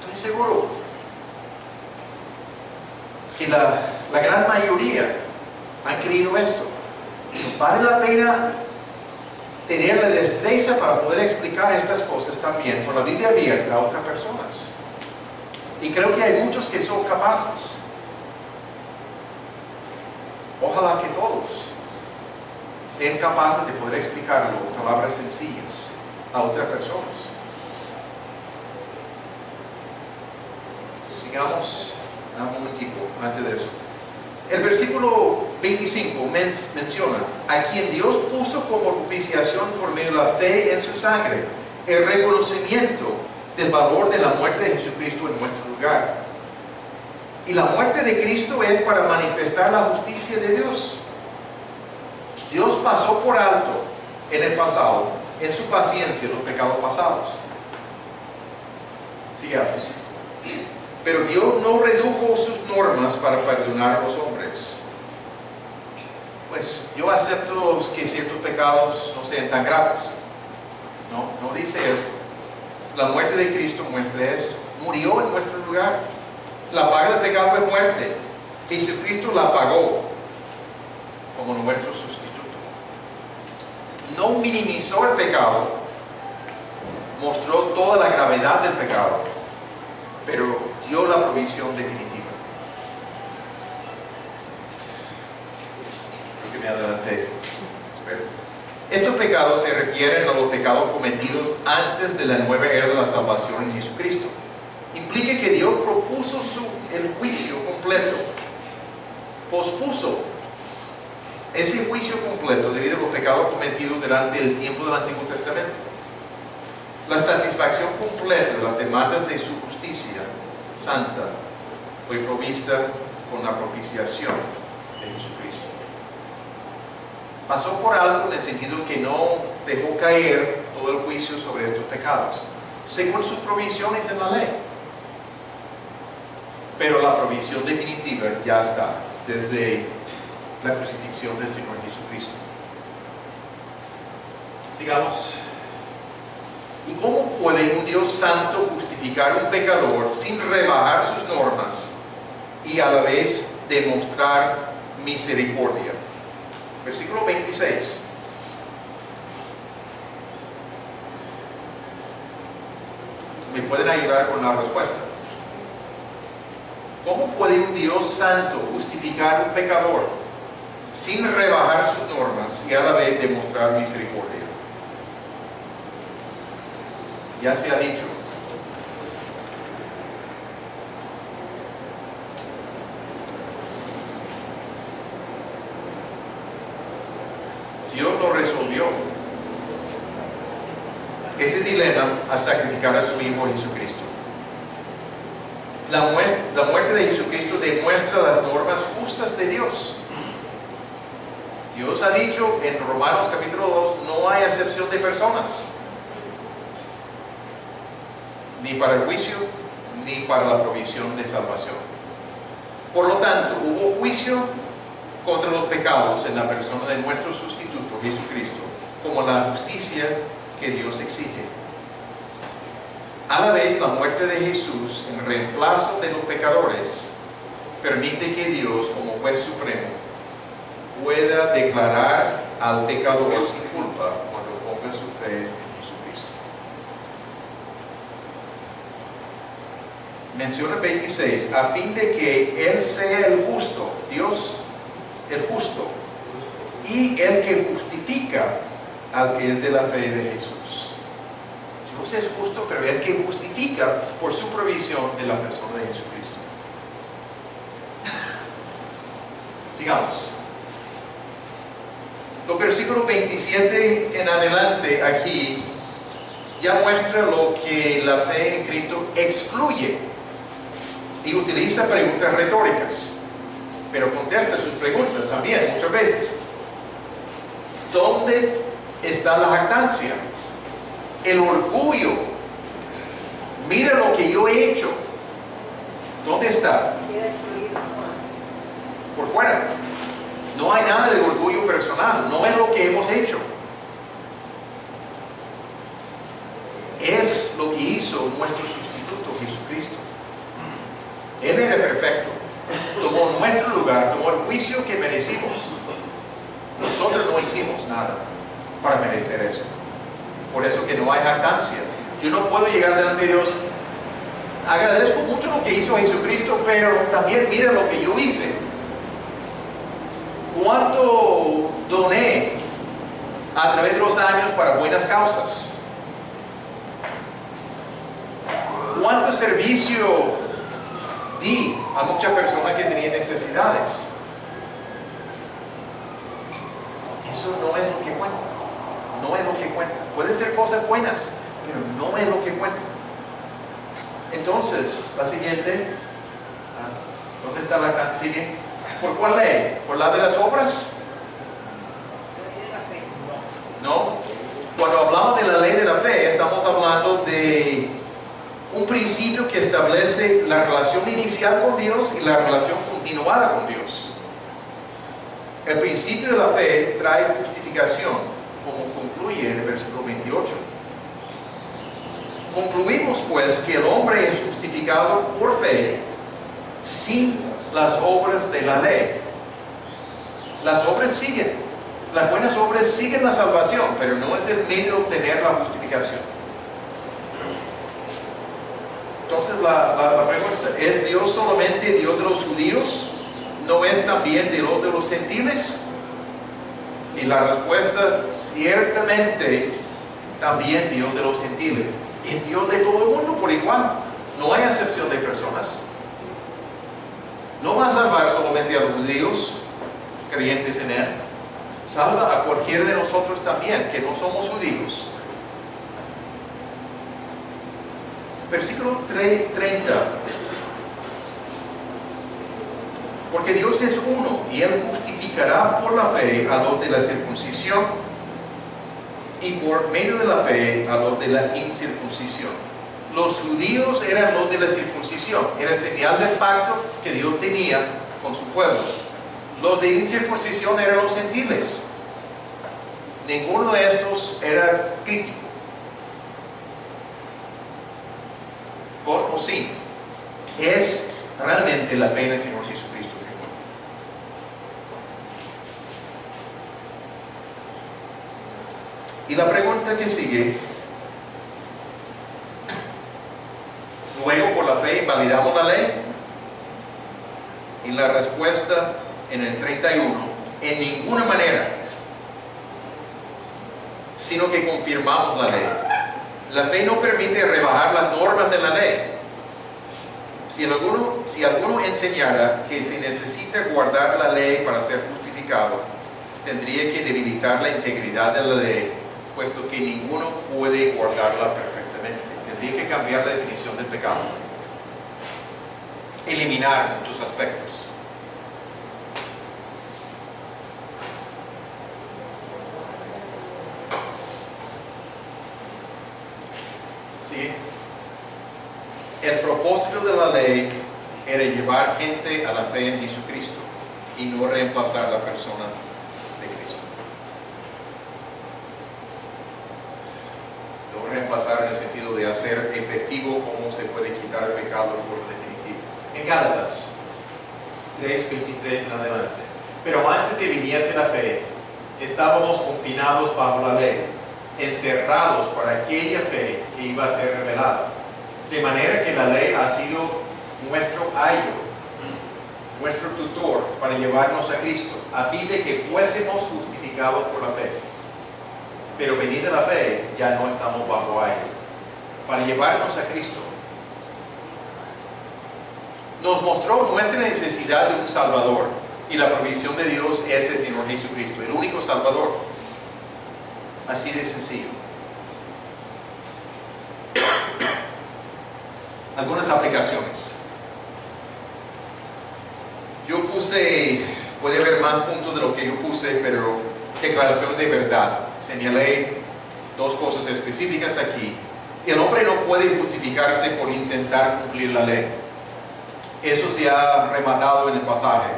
Estoy seguro que la gran mayoría han creído esto. Vale la pena tener la destreza para poder explicar estas cosas también con la Biblia abierta a otras personas. Y creo que hay muchos que son capaces. Ojalá que todos sean capaces de poder explicarlo con palabras sencillas a otras personas. Sigamos un momentico antes de eso. El versículo 25 menciona a quien Dios puso como propiciación por medio de la fe en su sangre, el reconocimiento del valor de la muerte de Jesucristo en nuestro lugar. Y la muerte de Cristo es para manifestar la justicia de Dios. Dios pasó por alto en el pasado, en su paciencia, los pecados pasados. Sigamos. Pero Dios no redujo sus normas para perdonar a los hombres. Pues yo acepto que ciertos pecados no sean tan graves. No dice esto. La muerte de Cristo muestra esto. Murió en nuestro lugar. La paga del pecado es muerte. Jesucristo la pagó como nuestro sustituto. No minimizó el pecado, mostró toda la gravedad del pecado, pero dio la provisión definitiva. Creo que me adelanté. Espero. Estos pecados se refieren a los pecados cometidos antes de la nueva era de la salvación en Jesucristo. Implica que Dios propuso el juicio completo, pospuso ese juicio completo debido a los pecados cometidos durante el tiempo del Antiguo Testamento. La satisfacción completa de las demandas de su justicia santa fue provista con la propiciación de Jesucristo. Pasó por alto en el sentido que no dejó caer todo el juicio sobre estos pecados, según sus provisiones en la ley. Pero la provisión definitiva ya está desde la crucifixión del Señor Jesucristo. Sigamos. ¿Y cómo puede un Dios santo justificar a un pecador sin rebajar sus normas y a la vez demostrar misericordia? Versículo 26. ¿Me pueden ayudar con la respuesta? ¿Cómo puede un Dios santo justificar a un pecador sin rebajar sus normas y a la vez demostrar misericordia? Ya se ha dicho. Dios lo resolvió ese dilema al sacrificar a su Hijo Jesucristo. La muerte de Jesucristo demuestra las normas justas de Dios. Dios ha dicho en Romanos capítulo 2, no hay acepción de personas, ni para el juicio, ni para la provisión de salvación. Por lo tanto, hubo juicio contra los pecados en la persona de nuestro sustituto, Jesucristo, como la justicia que Dios exige. A la vez, la muerte de Jesús en reemplazo de los pecadores permite que Dios, como juez supremo, pueda declarar al pecador sin culpa cuando ponga su fe en Jesucristo. Menciona 26, a fin de que Él sea el justo, Dios el justo, y el que justifica al que es de la fe de Jesús. Dios es justo, pero el que justifica por su provisión de la persona de Jesucristo. Sigamos. Los versículos 27 en adelante aquí ya muestra lo que la fe en Cristo excluye y utiliza preguntas retóricas, pero contesta sus preguntas también muchas veces. ¿Dónde está la jactancia? El orgullo mira lo que yo he hecho. ¿Dónde está? Por fuera. No hay nada de orgullo personal, no es lo que hemos hecho. Es lo que hizo nuestro sustituto, Jesucristo. Él era perfecto. Tomó nuestro lugar, tomó el juicio que merecimos. Nosotros no hicimos nada para merecer eso. Por eso que no hay jactancia. Yo no puedo llegar delante de Dios. Agradezco mucho lo que hizo Jesucristo, pero también mira lo que yo hice. ¿Cuánto doné a través de los años para buenas causas? ¿Cuánto servicio di a muchas personas que tenían necesidades? Eso no es lo que cuenta. No es lo que cuenta. Puede ser cosas buenas, pero no es lo que cuenta. Entonces, la siguiente. ¿Dónde está la sigue? ¿Por cuál ley? ¿Por la de las obras? No. Cuando hablamos de la ley de la fe, estamos hablando de un principio que establece la relación inicial con Dios y la relación continuada con Dios. El principio de la fe trae justificación, como concluye en el versículo 28. Concluimos pues que el hombre es justificado por fe sin las obras de la ley. Las obras siguen, las buenas obras siguen la salvación, pero no es el medio de obtener la justificación. Entonces la pregunta, ¿es Dios solamente Dios de los judíos? ¿No es también Dios de los gentiles? Y la respuesta, ciertamente también Dios de los gentiles. Es Dios de todo el mundo por igual. No hay acepción de personas. No va a salvar solamente a los judíos creyentes en Él. Salva a cualquiera de nosotros también, que no somos judíos. Versículo 30. Porque Dios es uno y Él justificará por la fe a los de la circuncisión y por medio de la fe a los de la incircuncisión. Los judíos eran los de la circuncisión, era señal del pacto que Dios tenía con su pueblo. Los de incircuncisión eran los gentiles. Ninguno de estos era crítico. Con o sin, es realmente la fe en el Señor Jesucristo. Y la pregunta que sigue, luego por la fe validamos la ley. Y la respuesta en el 31, en ninguna manera, sino que confirmamos la ley. La fe no permite rebajar las normas de la ley. Si alguno enseñara que se necesita guardar la ley para ser justificado, tendría que debilitar la integridad de la ley, puesto que ninguno puede guardarla perfectamente. Tendría que cambiar la definición del pecado, eliminar muchos aspectos. ¿Sí? El propósito de la ley era llevar gente a la fe en Jesucristo y no reemplazar la persona de Cristo. No reemplazar en el sentido de hacer efectivo cómo se puede quitar el pecado por definitivo. En Gálatas 3:23 en adelante. Pero antes que viniese la fe, estábamos confinados bajo la ley, encerrados para aquella fe que iba a ser revelada. De manera que la ley ha sido nuestro ayo, nuestro tutor para llevarnos a Cristo, a fin de que fuésemos justificados por la fe. Pero venida la fe, ya no estamos bajo ayo, para llevarnos a Cristo. Nos mostró nuestra necesidad de un Salvador, y la provisión de Dios es el Señor Jesucristo, el único Salvador. Así de sencillo. Algunas aplicaciones. Yo puse, puede haber más puntos de lo que yo puse, pero declaraciones de verdad. Señalé dos cosas específicas aquí. El hombre no puede justificarse por intentar cumplir la ley. Eso se ha rematado en el pasaje.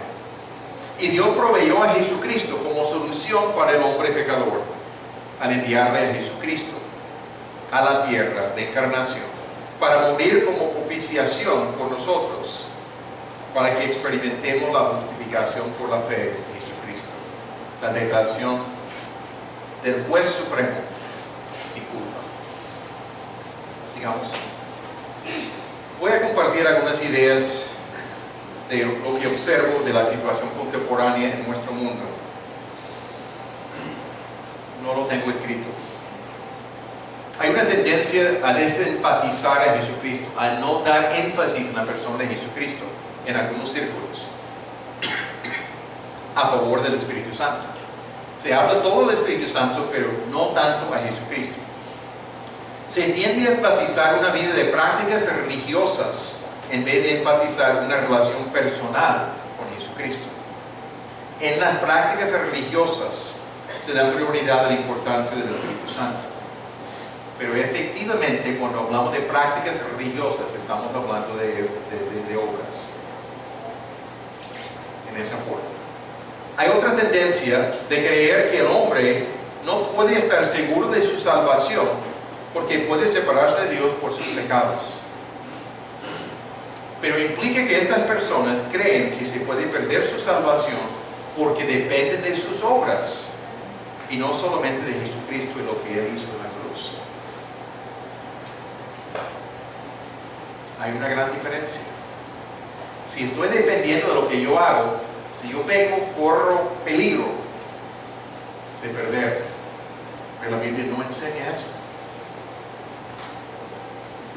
Y Dios proveyó a Jesucristo como solución para el hombre pecador, al enviarle a Jesucristo a la tierra de encarnación, para morir como propiciación por nosotros, para que experimentemos la justificación por la fe en Jesucristo, la declaración del juez supremo sin culpa. Sigamos. Voy a compartir algunas ideas de lo que observo de la situación contemporánea en nuestro mundo. No lo tengo escrito. Hay una tendencia a desenfatizar a Jesucristo, a no dar énfasis en la persona de Jesucristo en algunos círculos, a favor del Espíritu Santo. Se habla todo del Espíritu Santo, pero no tanto a Jesucristo. Se tiende a enfatizar una vida de prácticas religiosas en vez de enfatizar una relación personal con Jesucristo. En las prácticas religiosas se da prioridad a la importancia del Espíritu Santo. Pero efectivamente, cuando hablamos de prácticas religiosas, estamos hablando de obras. En esa forma. Hay otra tendencia de creer que el hombre no puede estar seguro de su salvación porque puede separarse de Dios por sus pecados. Pero implica que estas personas creen que se puede perder su salvación porque depende de sus obras y no solamente de Jesucristo y lo que Él hizo en la cruz. Hay una gran diferencia. Si estoy dependiendo de lo que yo hago, si yo peco, corro peligro de perder. Pero la Biblia no enseña eso.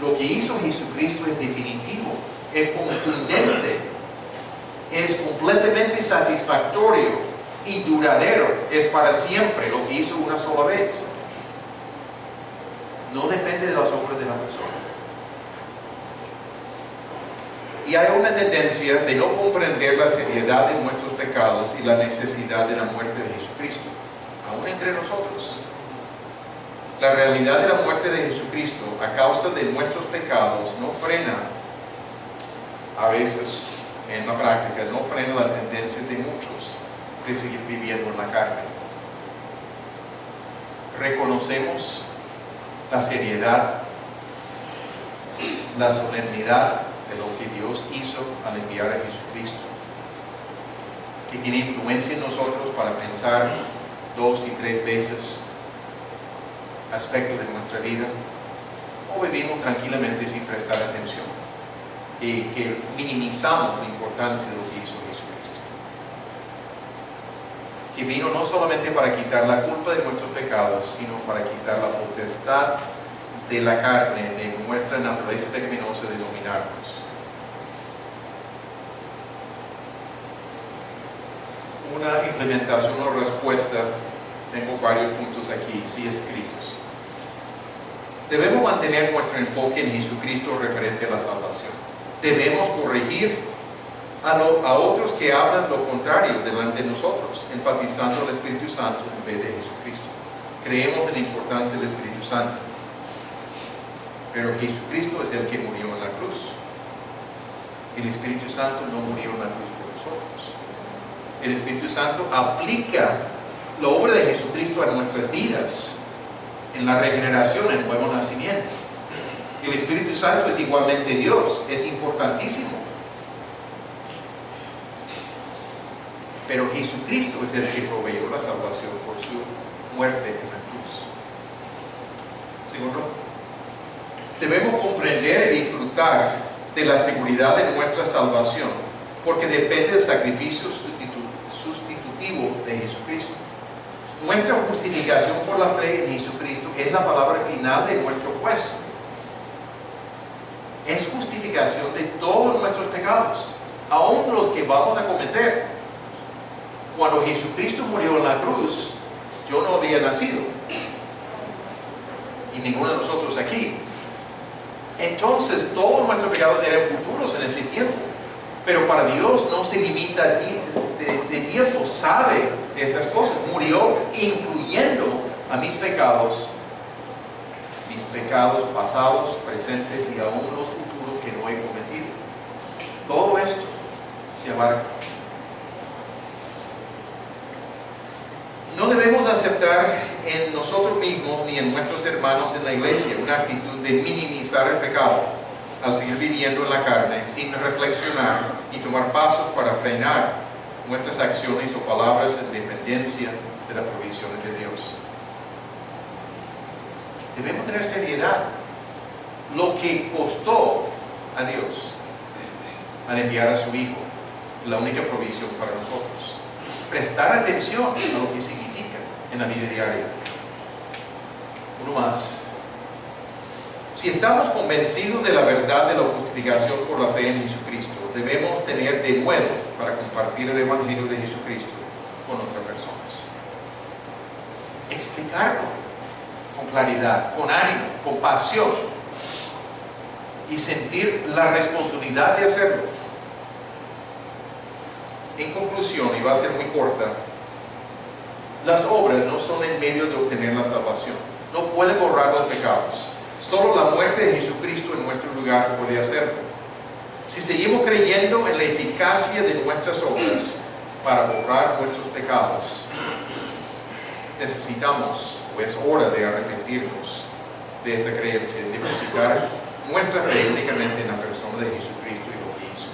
Lo que hizo Jesucristo es definitivo, es contundente, es completamente satisfactorio y duradero, es para siempre lo que hizo una sola vez. No depende de las obras de la persona. Y hay una tendencia de no comprender la seriedad de nuestros pecados y la necesidad de la muerte de Jesucristo, aún entre nosotros. La realidad de la muerte de Jesucristo a causa de nuestros pecados no frena, a veces en la práctica, no frena las tendencias de muchos de seguir viviendo en la carne. Reconocemos la seriedad, la solemnidad de lo que Dios hizo al enviar a Jesucristo, que tiene influencia en nosotros para pensar 2 y 3 veces aspectos de nuestra vida, o vivimos tranquilamente sin prestar atención y que minimizamos la importancia de lo que hizo Jesucristo, que vino no solamente para quitar la culpa de nuestros pecados, sino para quitar la potestad de la carne, de nuestra naturaleza pecaminosa de dominarnos. Una implementación o respuesta, tengo varios puntos aquí, sí escritos. Debemos mantener nuestro enfoque en Jesucristo referente a la salvación. Debemos corregir a otros que hablan lo contrario delante de nosotros, enfatizando el Espíritu Santo en vez de Jesucristo. Creemos en la importancia del Espíritu Santo, pero Jesucristo es el que murió en la cruz. El Espíritu Santo no murió en la cruz por nosotros. El Espíritu Santo aplica la obra de Jesucristo a nuestras vidas, en la regeneración, en el nuevo nacimiento. El Espíritu Santo es igualmente Dios, es importantísimo. Pero Jesucristo es el que proveyó la salvación por su muerte en la cruz. Segundo, debemos comprender y disfrutar de la seguridad de nuestra salvación, porque depende del sacrificio sustitutivo de Jesucristo. Nuestra justificación por la fe en Jesucristo es la palabra final de nuestro juez. Es justificación de todos nuestros pecados, aun de los que vamos a cometer. Cuando Jesucristo murió en la cruz, yo no había nacido, y ninguno de nosotros aquí. Entonces todos nuestros pecados eran futuros en ese tiempo. Pero para Dios no se limita de tiempo, sabe de estas cosas. Murió incluyendo a mis pecados mis pecados pasados, presentes y aún los futuros que no he cometido. Todo esto se abarca. No debemos aceptar en nosotros mismos ni en nuestros hermanos en la iglesia una actitud de minimizar el pecado al seguir viviendo en la carne sin reflexionar y tomar pasos para frenar nuestras acciones o palabras en dependencia de las provisiones de Dios. Debemos tener seriedad. Lo que costó a Dios al enviar a su Hijo, la única provisión para nosotros. Prestar atención a lo que significa en la vida diaria. Uno más. Si estamos convencidos de la verdad de la justificación por la fe en Jesucristo, debemos tener de nuevo para compartir el Evangelio de Jesucristo con otras personas. Explicarlo con claridad, con ánimo, con pasión y sentir la responsabilidad de hacerlo. En conclusión, y va a ser muy corta, las obras no son el medio de obtener la salvación. No puede borrar los pecados. Solo la muerte de Jesucristo en nuestro lugar puede hacerlo. Si seguimos creyendo en la eficacia de nuestras obras para borrar nuestros pecados, necesitamos, o es hora de arrepentirnos de esta creencia, de depositar nuestra fe únicamente en la persona de Jesucristo y lo que hizo.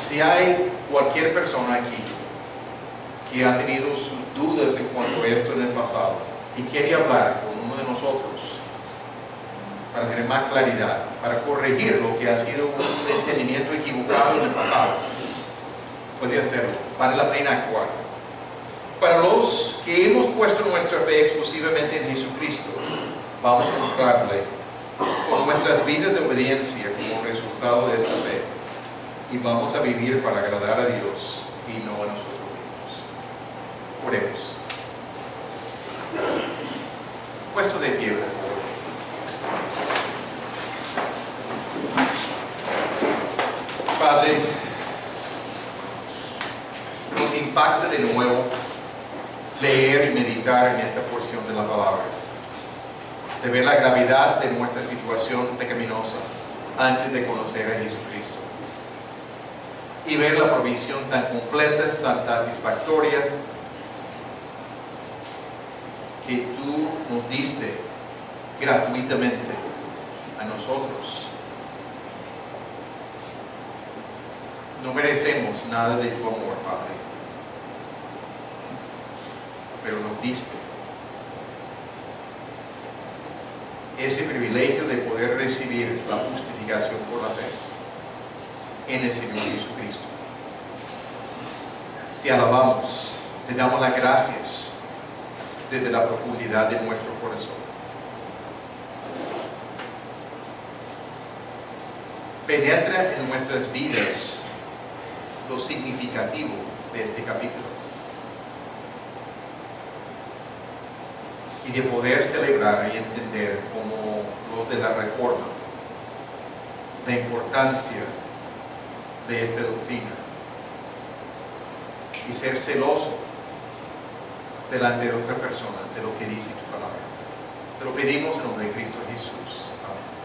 Si hay cualquier persona aquí que ha tenido sus dudas en cuanto a esto en el pasado y quiere hablar con uno de nosotros para tener más claridad, para corregir lo que ha sido un entendimiento equivocado en el pasado, puede hacerlo. Vale la pena actuar. Para los que hemos puesto nuestra fe exclusivamente en Jesucristo, vamos a honrarle con nuestras vidas de obediencia como resultado de esta fe, y vamos a vivir para agradar a Dios y no a nosotros mismos. Oremos. Puesto de pie, por favor. Padre, nos impacta de nuevo leer y meditar en esta porción de la palabra, de ver la gravedad de nuestra situación pecaminosa antes de conocer a Jesucristo, y ver la provisión tan completa, tan satisfactoria que tú nos diste gratuitamente a nosotros. No merecemos nada de tu amor, Padre, pero nos diste ese privilegio de poder recibir la justificación por la fe en el Señor Jesucristo. Te alabamos, te damos las gracias desde la profundidad de nuestro corazón. Penetra en nuestras vidas lo significativo de este capítulo y de poder celebrar y entender como los de la Reforma la importancia de esta doctrina y ser celoso delante de otras personas de lo que dice tu palabra. Te lo pedimos en nombre de Cristo Jesús. Amén.